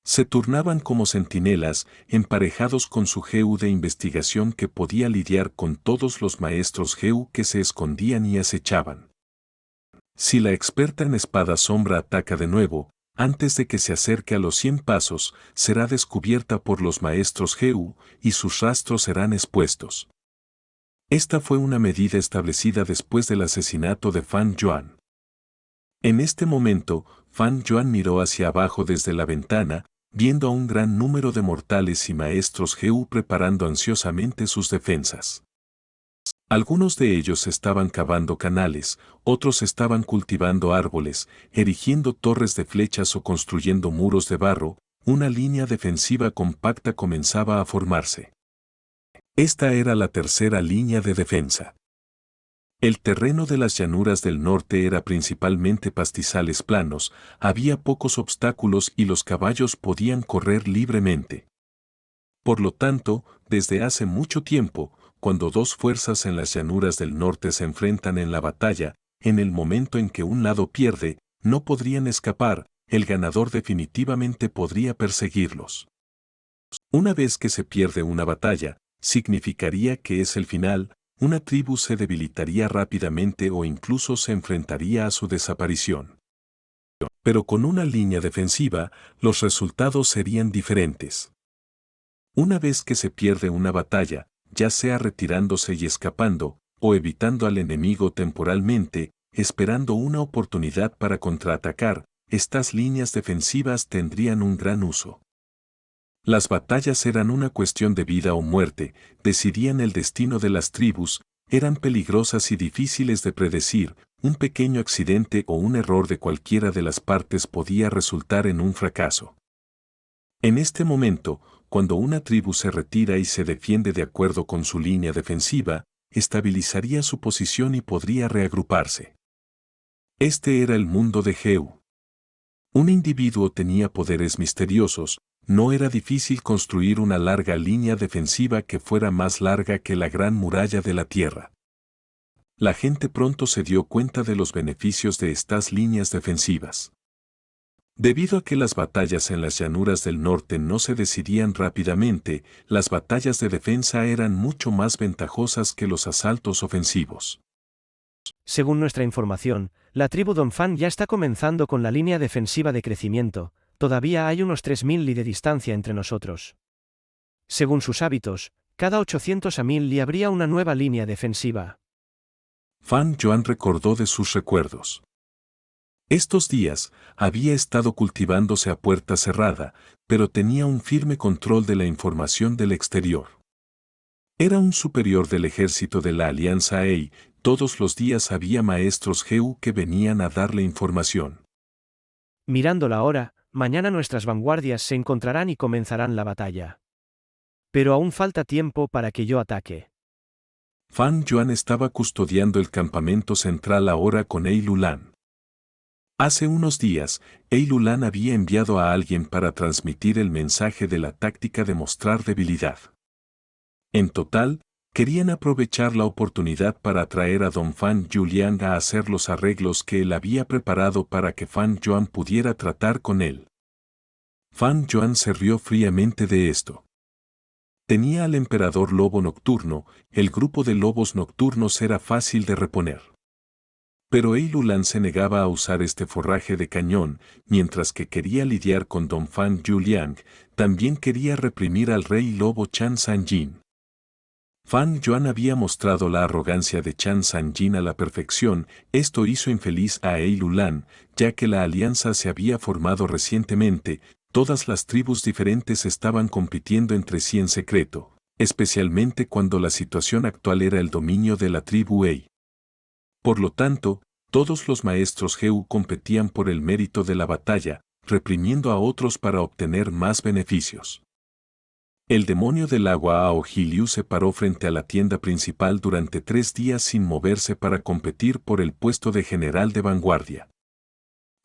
Se turnaban como centinelas, emparejados con su Heu de investigación que podía lidiar con todos los maestros Heu que se escondían y acechaban. Si la experta en espada sombra ataca de nuevo, antes de que se acerque a los 100 pasos, será descubierta por los maestros Heu, y sus rastros serán expuestos. Esta fue una medida establecida después del asesinato de Fan Yuan. En este momento, Fan Yuan miró hacia abajo desde la ventana, viendo a un gran número de mortales y maestros Heu preparando ansiosamente sus defensas. Algunos de ellos estaban cavando canales, otros estaban cultivando árboles, erigiendo torres de flechas o construyendo muros de barro, una línea defensiva compacta comenzaba a formarse. Esta era la tercera línea de defensa. El terreno de las llanuras del norte era principalmente pastizales planos, había pocos obstáculos y los caballos podían correr libremente. Por lo tanto, desde hace mucho tiempo, cuando 2 fuerzas en las llanuras del norte se enfrentan en la batalla, en el momento en que un lado pierde, no podrían escapar, el ganador definitivamente podría perseguirlos. Una vez que se pierde una batalla, significaría que es el final, una tribu se debilitaría rápidamente o incluso se enfrentaría a su desaparición. Pero con una línea defensiva, los resultados serían diferentes. Una vez que se pierde una batalla, ya sea retirándose y escapando, o evitando al enemigo temporalmente, esperando una oportunidad para contraatacar, estas líneas defensivas tendrían un gran uso. Las batallas eran una cuestión de vida o muerte, decidían el destino de las tribus, eran peligrosas y difíciles de predecir, un pequeño accidente o un error de cualquiera de las partes podía resultar en un fracaso. En este momento, cuando una tribu se retira y se defiende de acuerdo con su línea defensiva, estabilizaría su posición y podría reagruparse. Este era el mundo de Heu. Un individuo tenía poderes misteriosos, no era difícil construir una larga línea defensiva que fuera más larga que la gran muralla de la Tierra. La gente pronto se dio cuenta de los beneficios de estas líneas defensivas. Debido a que las batallas en las llanuras del norte no se decidían rápidamente, las batallas de defensa eran mucho más ventajosas que los asaltos ofensivos. Según nuestra información, la tribu Donphan ya está comenzando con la línea defensiva de crecimiento, todavía hay unos 3000 li de distancia entre nosotros. Según sus hábitos, cada 800 a 1000 li habría una nueva línea defensiva. Fan Yuan recordó de sus recuerdos. Estos días, había estado cultivándose a puerta cerrada, pero tenía un firme control de la información del exterior. Era un superior del ejército de la Alianza Ei, todos los días había maestros Heu que venían a darle información. Mirando la hora, mañana nuestras vanguardias se encontrarán y comenzarán la batalla. Pero aún falta tiempo para que yo ataque. Fan Yuan estaba custodiando el campamento central ahora con Ei Lulan. Hace unos días, Ei Lulan había enviado a alguien para transmitir el mensaje de la táctica de mostrar debilidad. En total, querían aprovechar la oportunidad para atraer a Don Fan Julian a hacer los arreglos que él había preparado para que Fan Yuan pudiera tratar con él. Fan Yuan se rió fríamente de esto. Tenía al emperador lobo nocturno, el grupo de lobos nocturnos era fácil de reponer. Pero Ei Lulan se negaba a usar este forraje de cañón, mientras que quería lidiar con Don Fan Julian, también quería reprimir al rey lobo Chan Sanjin. Fan Yuan había mostrado la arrogancia de Chan Sanjin a la perfección, esto hizo infeliz a Ei Lulan, ya que la alianza se había formado recientemente, todas las tribus diferentes estaban compitiendo entre sí en secreto, especialmente cuando la situación actual era el dominio de la tribu Ei. Por lo tanto, todos los maestros Heu competían por el mérito de la batalla, reprimiendo a otros para obtener más beneficios. El demonio del agua Aoji Liu se paró frente a la tienda principal durante 3 días sin moverse para competir por el puesto de general de vanguardia.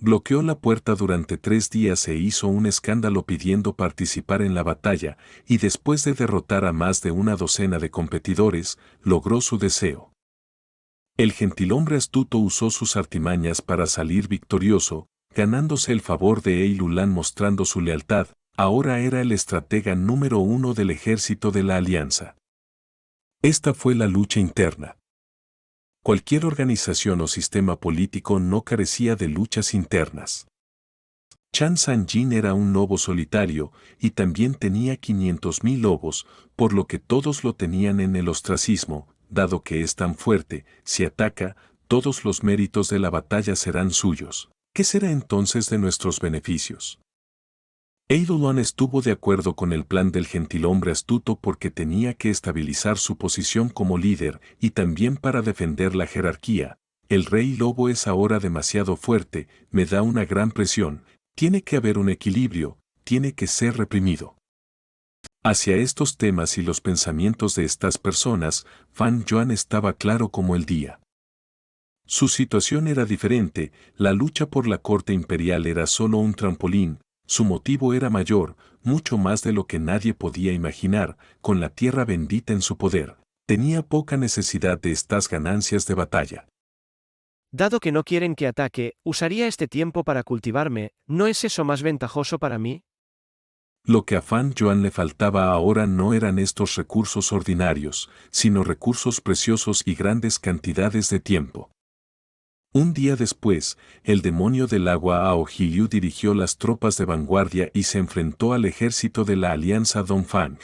Bloqueó la puerta durante 3 días e hizo un escándalo pidiendo participar en la batalla, y después de derrotar a más de una docena de competidores, logró su deseo. El gentilhombre astuto usó sus artimañas para salir victorioso, ganándose el favor de Ei Lulan mostrando su lealtad, ahora era el estratega número 1 del ejército de la Alianza. Esta fue la lucha interna. Cualquier organización o sistema político no carecía de luchas internas. Chan Sanjin era un lobo solitario y también tenía 500.000 lobos, por lo que todos lo tenían en el ostracismo, dado que es tan fuerte, si ataca, todos los méritos de la batalla serán suyos. ¿Qué será entonces de nuestros beneficios? Ei Lulan estuvo de acuerdo con el plan del gentilhombre astuto porque tenía que estabilizar su posición como líder y también para defender la jerarquía. El rey lobo es ahora demasiado fuerte, me da una gran presión, tiene que haber un equilibrio, tiene que ser reprimido. Hacia estos temas y los pensamientos de estas personas, Fan Yuan estaba claro como el día. Su situación era diferente, la lucha por la corte imperial era solo un trampolín, su motivo era mayor, mucho más de lo que nadie podía imaginar, con la tierra bendita en su poder. Tenía poca necesidad de estas ganancias de batalla. Dado que no quieren que ataque, usaría este tiempo para cultivarme, ¿no es eso más ventajoso para mí? Lo que a Fan Yuan le faltaba ahora no eran estos recursos ordinarios, sino recursos preciosos y grandes cantidades de tiempo. Un día después, el demonio del agua Aoji Liu dirigió las tropas de vanguardia y se enfrentó al ejército de la alianza Dongfang.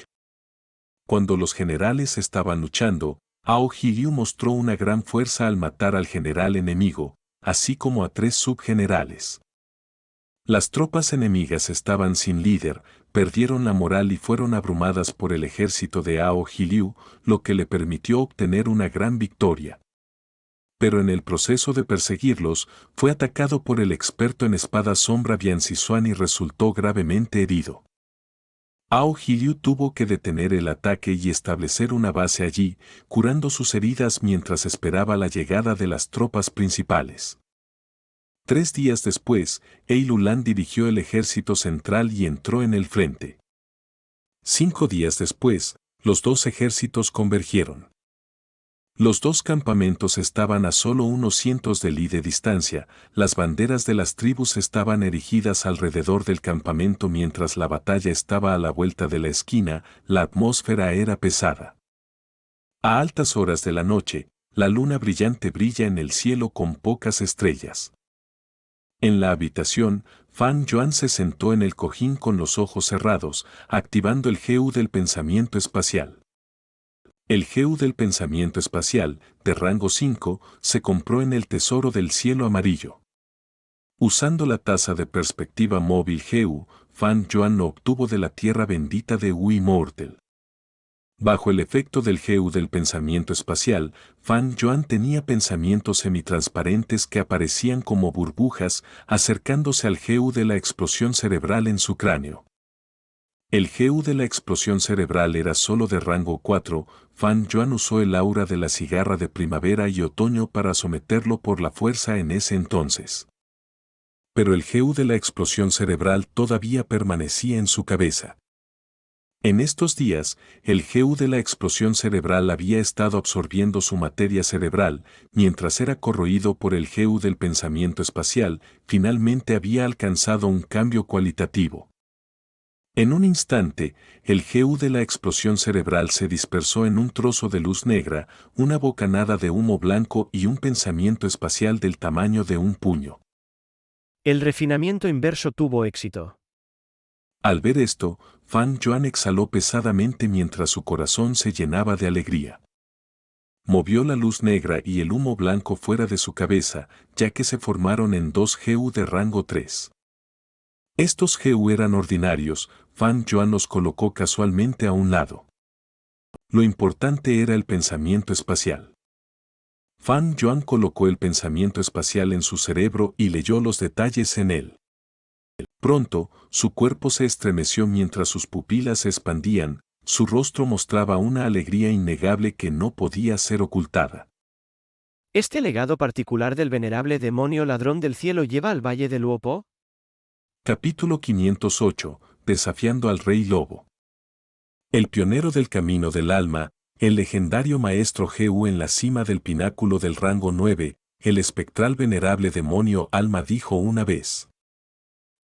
Cuando los generales estaban luchando, Aoji Liu mostró una gran fuerza al matar al general enemigo, así como a 3 subgenerales. Las tropas enemigas estaban sin líder, perdieron la moral y fueron abrumadas por el ejército de Aoji Liu, lo que le permitió obtener una gran victoria. Pero en el proceso de perseguirlos, fue atacado por el experto en espadas Sombra Bian Sisuan y resultó gravemente herido. Aoji Liu tuvo que detener el ataque y establecer una base allí, curando sus heridas mientras esperaba la llegada de las tropas principales. 3 días después, Ei Lulan dirigió el ejército central y entró en el frente. 5 días después, los 2 ejércitos convergieron. Los 2 campamentos estaban a solo unos cientos de li de distancia, las banderas de las tribus estaban erigidas alrededor del campamento mientras la batalla estaba a la vuelta de la esquina, la atmósfera era pesada. A altas horas de la noche, la luna brillante brilla en el cielo con pocas estrellas. En la habitación, Fan Yuan se sentó en el cojín con los ojos cerrados, activando el GU del pensamiento espacial. El GU del pensamiento espacial, de rango 5, se compró en el tesoro del cielo amarillo. Usando la tasa de perspectiva móvil GU, Fan Yuan lo obtuvo de la tierra bendita de Wu Immortal. Bajo el efecto del GU del pensamiento espacial, Fan Yuan tenía pensamientos semitransparentes que aparecían como burbujas, acercándose al GU de la explosión cerebral en su cráneo. El GEU de la explosión cerebral era solo de rango 4, Fan Yuan usó el aura de la cigarra de primavera y otoño para someterlo por la fuerza en ese entonces. Pero el GEU de la explosión cerebral todavía permanecía en su cabeza. En estos días, el GEU de la explosión cerebral había estado absorbiendo su materia cerebral, mientras era corroído por el GEU del pensamiento espacial, finalmente había alcanzado un cambio cualitativo. En un instante, el GEU de la explosión cerebral se dispersó en un trozo de luz negra, una bocanada de humo blanco y un pensamiento espacial del tamaño de un puño. El refinamiento inverso tuvo éxito. Al ver esto, Fan Yuan exhaló pesadamente mientras su corazón se llenaba de alegría. Movió la luz negra y el humo blanco fuera de su cabeza, ya que se formaron en 2 GEU de rango 3. Estos GEU eran ordinarios, Fan Yuan los colocó casualmente a un lado. Lo importante era el pensamiento espacial. Fan Yuan colocó el pensamiento espacial en su cerebro y leyó los detalles en él. Pronto, su cuerpo se estremeció mientras sus pupilas se expandían, su rostro mostraba una alegría innegable que no podía ser ocultada. ¿Este legado particular del venerable demonio ladrón del cielo lleva al Valle de Luopo? Capítulo 508, Desafiando al Rey Lobo. El pionero del camino del alma, el legendario maestro GEU en la cima del pináculo del rango 9, el espectral venerable demonio alma dijo una vez.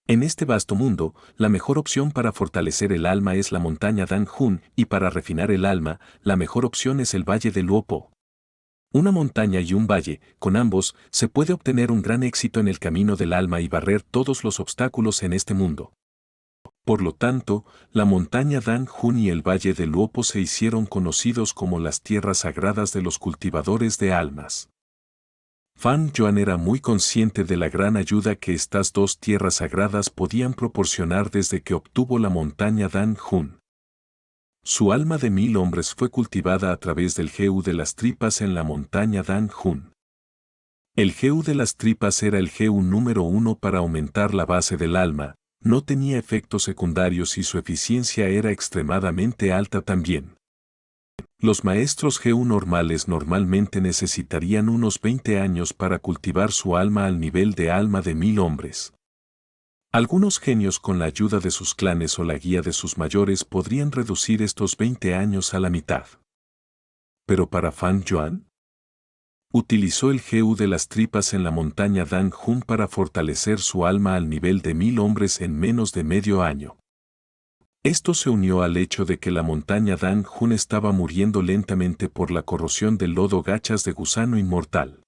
En este vasto mundo, la mejor opción para fortalecer el alma es la montaña Dan Hun y para refinar el alma, la mejor opción es el Valle de Luopo. Una montaña y un valle, con ambos, se puede obtener un gran éxito en el camino del alma y barrer todos los obstáculos en este mundo. Por lo tanto, la montaña Dan Hun y el Valle de Luopo se hicieron conocidos como las tierras sagradas de los cultivadores de almas. Fan Yuan era muy consciente de la gran ayuda que estas 2 tierras sagradas podían proporcionar desde que obtuvo la montaña Dan Hun. Su alma de 1000 hombres fue cultivada a través del GEU de las tripas en la montaña Dan Hun. El GEU de las tripas era el GEU número 1 para aumentar la base del alma, no tenía efectos secundarios y su eficiencia era extremadamente alta también. Los maestros GEU normales normalmente necesitarían unos 20 años para cultivar su alma al nivel de alma de 1000 hombres. Algunos genios con la ayuda de sus clanes o la guía de sus mayores podrían reducir estos 20 años a la mitad. Pero para Fan Yuan, utilizó el GEU de las tripas en la montaña Dan Hun para fortalecer su alma al nivel de 1000 hombres en menos de medio año. Esto se unió al hecho de que la montaña Dan Hun estaba muriendo lentamente por la corrosión del lodo gachas de gusano inmortal.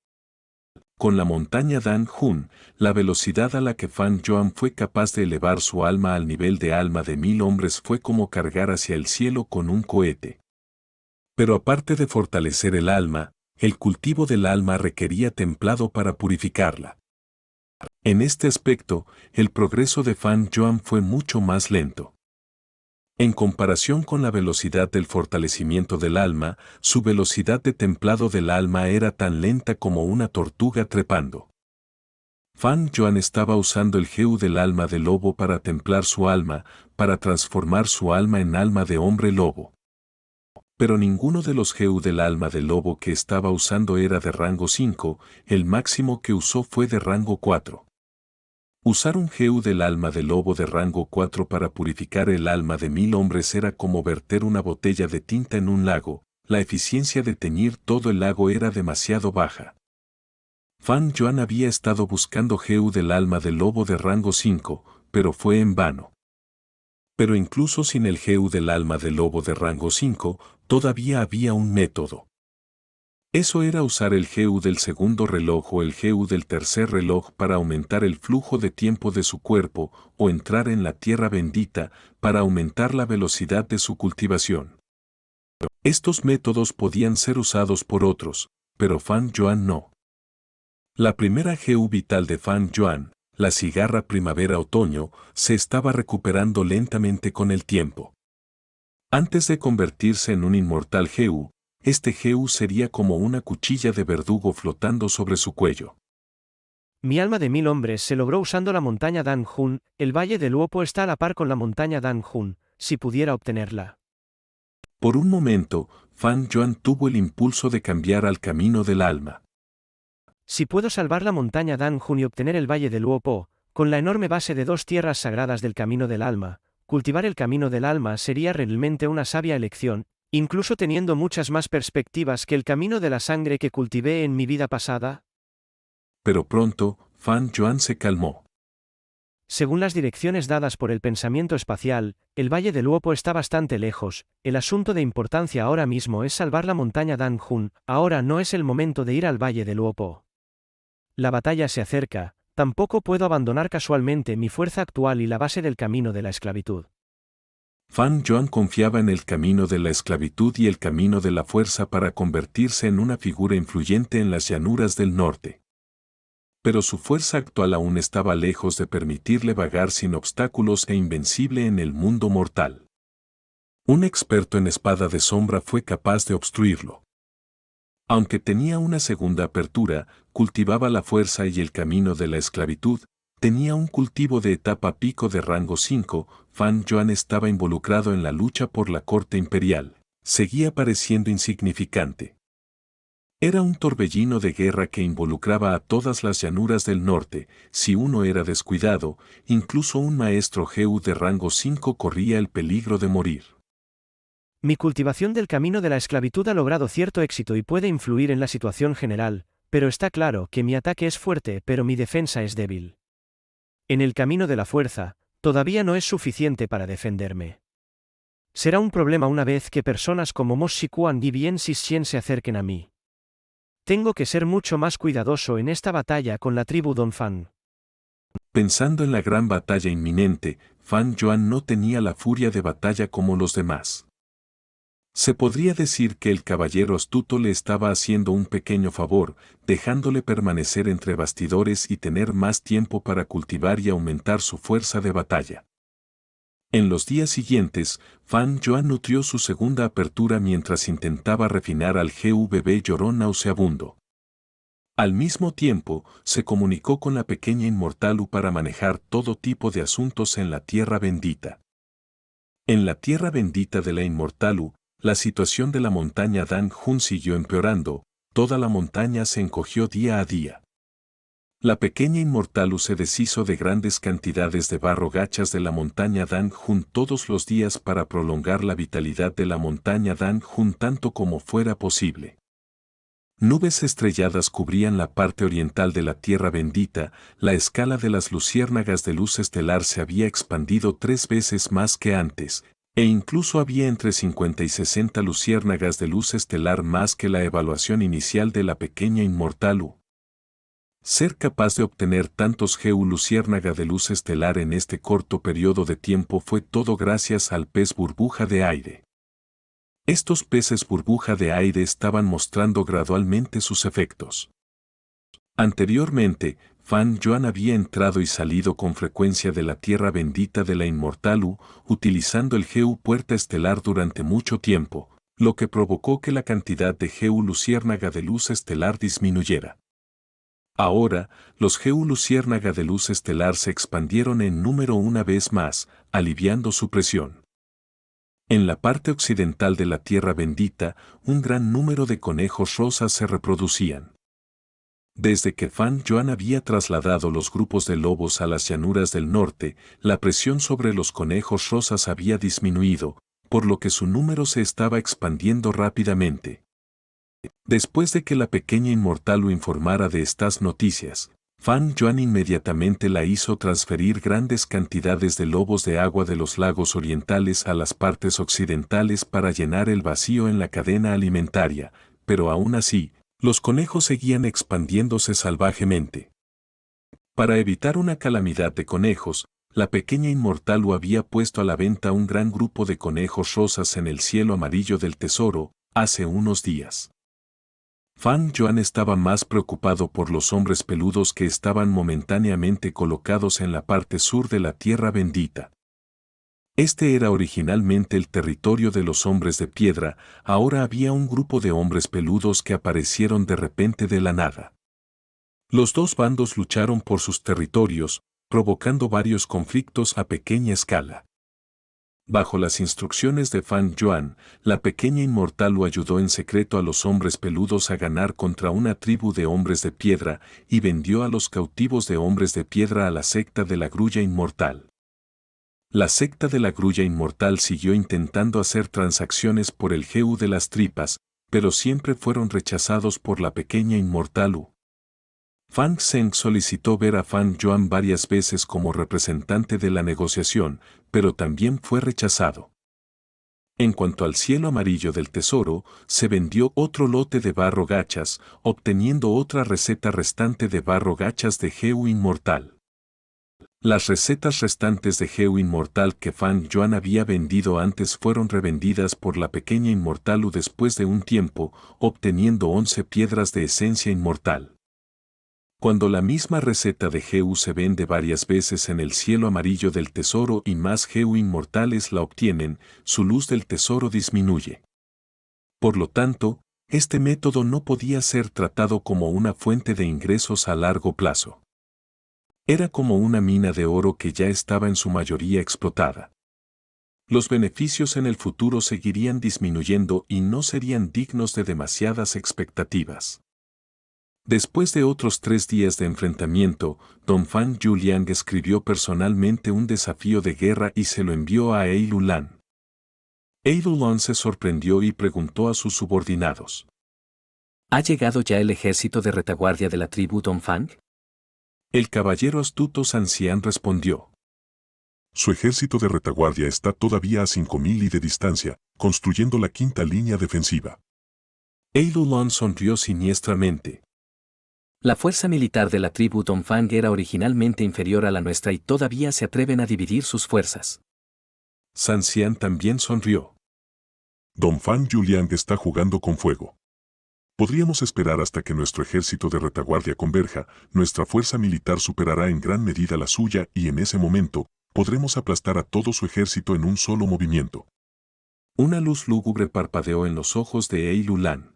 Con la montaña Dan Hun, la velocidad a la que Fan Yuan fue capaz de elevar su alma al nivel de alma de 1000 hombres fue como cargar hacia el cielo con un cohete. Pero aparte de fortalecer el alma, el cultivo del alma requería templado para purificarla. En este aspecto, el progreso de Fan Yuan fue mucho más lento. En comparación con la velocidad del fortalecimiento del alma, su velocidad de templado del alma era tan lenta como una tortuga trepando. Fan Yuan estaba usando el GEU del alma de lobo para templar su alma, para transformar su alma en alma de hombre lobo. Pero ninguno de los GEU del alma de lobo que estaba usando era de rango 5, el máximo que usó fue de rango 4. Usar un GEU del alma de lobo de rango 4 para purificar el alma de 1000 hombres era como verter una botella de tinta en un lago, la eficiencia de teñir todo el lago era demasiado baja. Fan Yuan había estado buscando GEU del alma de lobo de rango 5, pero fue en vano. Pero incluso sin el GEU del alma de lobo de rango 5, todavía había un método. Eso era usar el GEU del segundo reloj o el GEU del tercer reloj para aumentar el flujo de tiempo de su cuerpo o entrar en la tierra bendita para aumentar la velocidad de su cultivación. Estos métodos podían ser usados por otros, pero Fan Yuan no. La primera GEU vital de Fan Yuan, la cigarra primavera-otoño, se estaba recuperando lentamente con el tiempo. Antes de convertirse en un inmortal GEU, este GEU sería como una cuchilla de verdugo flotando sobre su cuello. Mi alma de 1000 hombres se logró usando la montaña Dan Hun, el Valle de Luopo está a la par con la montaña Dan Hun, si pudiera obtenerla. Por un momento, Fan Yuan tuvo el impulso de cambiar al camino del alma. Si puedo salvar la montaña Danjun y obtener el valle de Luopo, con la enorme base de 2 tierras sagradas del camino del alma, cultivar el camino del alma sería realmente una sabia elección, incluso teniendo muchas más perspectivas que el camino de la sangre que cultivé en mi vida pasada. Pero pronto, Fan Yuan se calmó. Según las direcciones dadas por el pensamiento espacial, el valle de Luopo está bastante lejos. El asunto de importancia ahora mismo es salvar la montaña Danjun. Ahora no es el momento de ir al valle de Luopo. La batalla se acerca. Tampoco puedo abandonar casualmente mi fuerza actual y la base del camino de la esclavitud. Fan Yuan confiaba en el camino de la esclavitud y el camino de la fuerza para convertirse en una figura influyente en las llanuras del norte. Pero su fuerza actual aún estaba lejos de permitirle vagar sin obstáculos e invencible en el mundo mortal. Un experto en espada de sombra fue capaz de obstruirlo. Aunque tenía una segunda apertura, cultivaba la fuerza y el camino de la esclavitud, tenía un cultivo de etapa pico de rango 5, Fan Yuan estaba involucrado en la lucha por la corte imperial, seguía pareciendo insignificante. Era un torbellino de guerra que involucraba a todas las llanuras del norte. Si uno era descuidado, incluso un maestro Geu de rango 5 corría el peligro de morir. Mi cultivación del camino de la esclavitud ha logrado cierto éxito y puede influir en la situación general, pero está claro que mi ataque es fuerte pero mi defensa es débil. En el camino de la fuerza, todavía no es suficiente para defenderme. Será un problema una vez que personas como Mo Shikuan y Bien Sisien se acerquen a mí. Tengo que ser mucho más cuidadoso en esta batalla con la tribu Donphan. Pensando en la gran batalla inminente, Fan Yuan no tenía la furia de batalla como los demás. Se podría decir que el caballero astuto le estaba haciendo un pequeño favor, dejándole permanecer entre bastidores y tener más tiempo para cultivar y aumentar su fuerza de batalla. En los días siguientes, Fan Yuan nutrió su segunda apertura mientras intentaba refinar al GVB llorón nauseabundo. Al mismo tiempo, se comunicó con la pequeña Inmortalu para manejar todo tipo de asuntos en la Tierra Bendita. En la Tierra Bendita de la Inmortalu, la situación de la montaña Danjun siguió empeorando, toda la montaña se encogió día a día. La pequeña Inmortalu se deshizo de grandes cantidades de barro gachas de la montaña Danjun todos los días para prolongar la vitalidad de la montaña Danjun tanto como fuera posible. Nubes estrelladas cubrían la parte oriental de la Tierra Bendita, la escala de las luciérnagas de luz estelar se había expandido 3 veces más que antes, e incluso había entre 50 y 60 luciérnagas de luz estelar más que la evaluación inicial de la pequeña Inmortalu. Ser capaz de obtener tantos GU luciérnaga de luz estelar en este corto periodo de tiempo fue todo gracias al pez burbuja de aire. Estos peces burbuja de aire estaban mostrando gradualmente sus efectos. Anteriormente, Fan Yuan había entrado y salido con frecuencia de la Tierra Bendita de la Inmortalu, utilizando el GU Puerta Estelar durante mucho tiempo, lo que provocó que la cantidad de GU luciérnaga de luz estelar disminuyera. Ahora, los GU luciérnaga de luz estelar se expandieron en número una vez más, aliviando su presión. En la parte occidental de la Tierra Bendita, un gran número de conejos rosas se reproducían. Desde que Fan Yuan había trasladado los grupos de lobos a las llanuras del norte, la presión sobre los conejos rosas había disminuido, por lo que su número se estaba expandiendo rápidamente. Después de que la pequeña Inmortalu informara de estas noticias, Fan Yuan inmediatamente la hizo transferir grandes cantidades de lobos de agua de los lagos orientales a las partes occidentales para llenar el vacío en la cadena alimentaria, pero aún así, los conejos seguían expandiéndose salvajemente. Para evitar una calamidad de conejos, la pequeña Inmortalu había puesto a la venta un gran grupo de conejos rosas en el cielo amarillo del tesoro, hace unos días. Fan Yuan estaba más preocupado por los hombres peludos que estaban momentáneamente colocados en la parte sur de la Tierra Bendita. Este era originalmente el territorio de los hombres de piedra, ahora había un grupo de hombres peludos que aparecieron de repente de la nada. Los dos bandos lucharon por sus territorios, provocando varios conflictos a pequeña escala. Bajo las instrucciones de Fan Yuan, la pequeña inmortal lo ayudó en secreto a los hombres peludos a ganar contra una tribu de hombres de piedra y vendió a los cautivos de hombres de piedra a la secta de la Grulla Inmortal. La secta de la Grulla Inmortal siguió intentando hacer transacciones por el GU de las tripas, pero siempre fueron rechazados por la pequeña inmortal U. Fang Zheng solicitó ver a Fan Yuan varias veces como representante de la negociación, pero también fue rechazado. En cuanto al cielo amarillo del tesoro, se vendió otro lote de barro gachas, obteniendo otra receta restante de barro gachas de GU Inmortal. Las recetas restantes de GU Inmortal que Fan Yuan había vendido antes fueron revendidas por la pequeña Inmortal U después de un tiempo, obteniendo 11 piedras de esencia inmortal. Cuando la misma receta de GU se vende varias veces en el cielo amarillo del tesoro y más GU inmortales la obtienen, su luz del tesoro disminuye. Por lo tanto, este método no podía ser tratado como una fuente de ingresos a largo plazo. Era como una mina de oro que ya estaba en su mayoría explotada. Los beneficios en el futuro seguirían disminuyendo y no serían dignos de demasiadas expectativas. Después de otros 3 días de enfrentamiento, Dongfang Yuliang escribió personalmente un desafío de guerra y se lo envió a Ei Lulan. Ei Lulan se sorprendió y preguntó a sus subordinados. ¿Ha llegado ya el ejército de retaguardia de la tribu Dongfang? El caballero astuto Sanxian respondió. Su ejército de retaguardia está todavía a 5.000 li de distancia, construyendo la 5ª línea defensiva. Ei Lulan sonrió siniestramente. La fuerza militar de la tribu Dongfang era originalmente inferior a la nuestra y todavía se atreven a dividir sus fuerzas. Sanxian también sonrió. Dongfang Yuliang está jugando con fuego. Podríamos esperar hasta que nuestro ejército de retaguardia converja, nuestra fuerza militar superará en gran medida la suya y en ese momento, podremos aplastar a todo su ejército en un solo movimiento. Una luz lúgubre parpadeó en los ojos de Ei Lulan.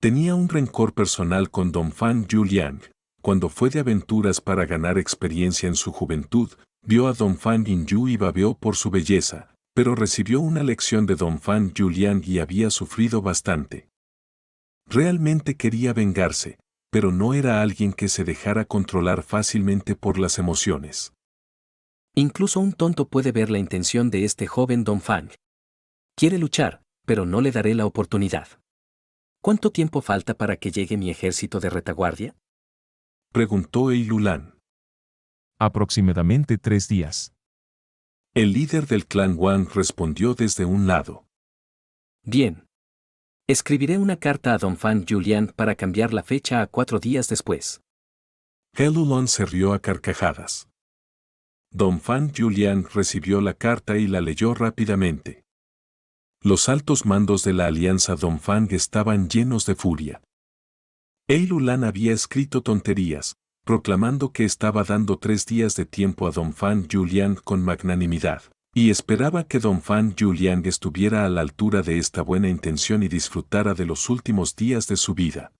Tenía un rencor personal con Dongfang Yuliang. Cuando fue de aventuras para ganar experiencia en su juventud, vio a Dongfang Yinyu y babeó por su belleza, pero recibió una lección de Dongfang Yuliang y había sufrido bastante. Realmente quería vengarse, pero no era alguien que se dejara controlar fácilmente por las emociones. Incluso un tonto puede ver la intención de este joven Dongfang. Quiere luchar, pero no le daré la oportunidad. ¿Cuánto tiempo falta para que llegue mi ejército de retaguardia? Preguntó Ei Lulan. Aproximadamente 3 días. El líder del clan Wang respondió desde un lado. Bien. Escribiré una carta a Dongfang Yuliang para cambiar la fecha a 4 días después. Ei Lulan se rió a carcajadas. Dongfang Yuliang recibió la carta y la leyó rápidamente. Los altos mandos de la alianza Dongfang estaban llenos de furia. Ei Lulan había escrito tonterías, proclamando que estaba dando 3 días de tiempo a Dongfang Yuliang con magnanimidad, y esperaba que Dongfang Yuliang estuviera a la altura de esta buena intención y disfrutara de los últimos días de su vida.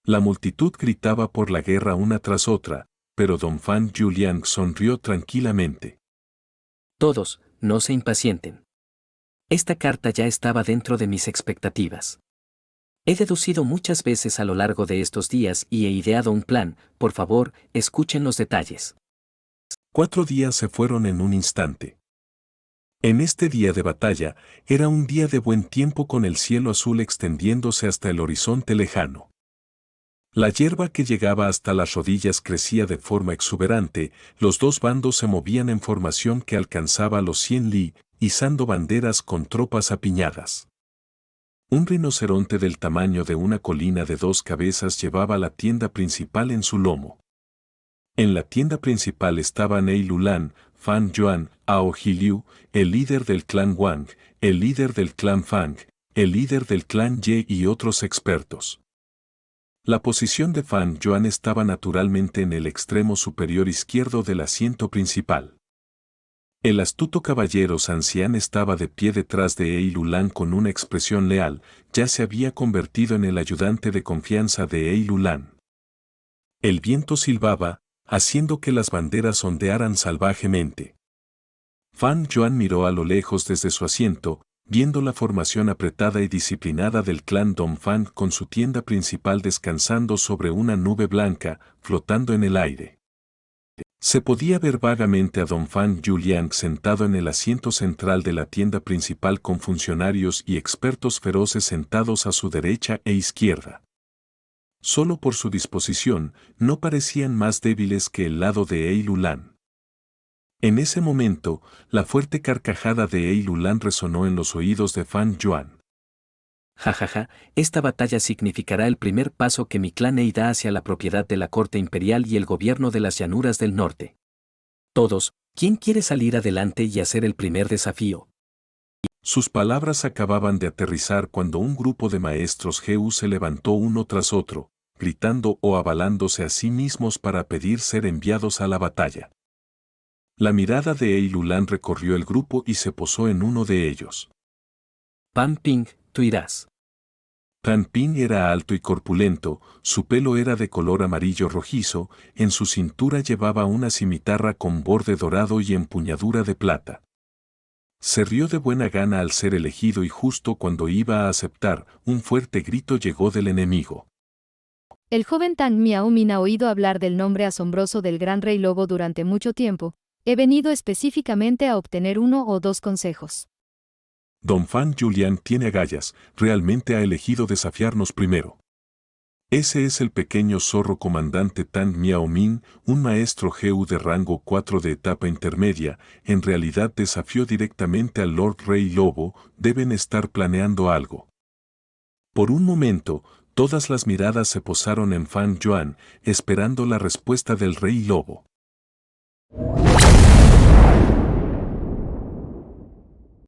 La multitud gritaba por la guerra una tras otra, pero Dongfang Yuliang sonrió tranquilamente. Todos, no se impacienten. Esta carta ya estaba dentro de mis expectativas. He deducido muchas veces a lo largo de estos días y he ideado un plan, por favor, escuchen los detalles. 4 días se fueron en un instante. En este día de batalla, era un día de buen tiempo con el cielo azul extendiéndose hasta el horizonte lejano. La hierba que llegaba hasta las rodillas crecía de forma exuberante, los dos bandos se movían en formación que alcanzaba los 100 li, izando banderas con tropas apiñadas. Un rinoceronte del tamaño de una colina de 2 cabezas llevaba la tienda principal en su lomo. En la tienda principal estaban Ei Lulan, Fan Yuan, Ao Hiliu, el líder del clan Wang, el líder del clan Fang, el líder del clan Ye y otros expertos. La posición de Fan Yuan estaba naturalmente en el extremo superior izquierdo del asiento principal. El astuto caballero Sanxian estaba de pie detrás de Ei Lulan con una expresión leal, ya se había convertido en el ayudante de confianza de Ei Lulan. El viento silbaba, haciendo que las banderas ondearan salvajemente. Fan Yuan miró a lo lejos desde su asiento, viendo la formación apretada y disciplinada del clan Dongfang con su tienda principal descansando sobre una nube blanca, flotando en el aire. Se podía ver vagamente a Dongfang Yuliang sentado en el asiento central de la tienda principal con funcionarios y expertos feroces sentados a su derecha e izquierda. Solo por su disposición, no parecían más débiles que el lado de Ei Lulan. En ese momento, la fuerte carcajada de Ei Lulan resonó en los oídos de Fan Yuan. Jajaja, esta batalla significará el primer paso que mi clan Ei da hacia la propiedad de la corte imperial y el gobierno de las llanuras del norte. Todos, ¿quién quiere salir adelante y hacer el primer desafío? Sus palabras acababan de aterrizar cuando un grupo de maestros GU se levantó uno tras otro, gritando o avalándose a sí mismos para pedir ser enviados a la batalla. La mirada de Ei Lulan recorrió el grupo y se posó en uno de ellos. Pan Ping, tú irás. Pan Ping era alto y corpulento, su pelo era de color amarillo rojizo, en su cintura llevaba una cimitarra con borde dorado y empuñadura de plata. Se rió de buena gana al ser elegido y justo cuando iba a aceptar, un fuerte grito llegó del enemigo. El joven Tang Miaomin ha oído hablar del nombre asombroso del gran rey lobo durante mucho tiempo. He venido específicamente a obtener 1 o 2 consejos. Dongfang Yuliang tiene agallas, realmente ha elegido desafiarnos primero. Ese es el pequeño zorro comandante Tang Miaomin, un maestro GU de rango 4 de etapa intermedia, en realidad desafió directamente al Lord Rey Lobo, deben estar planeando algo. Por un momento, todas las miradas se posaron en Fan Yuan, esperando la respuesta del Rey Lobo.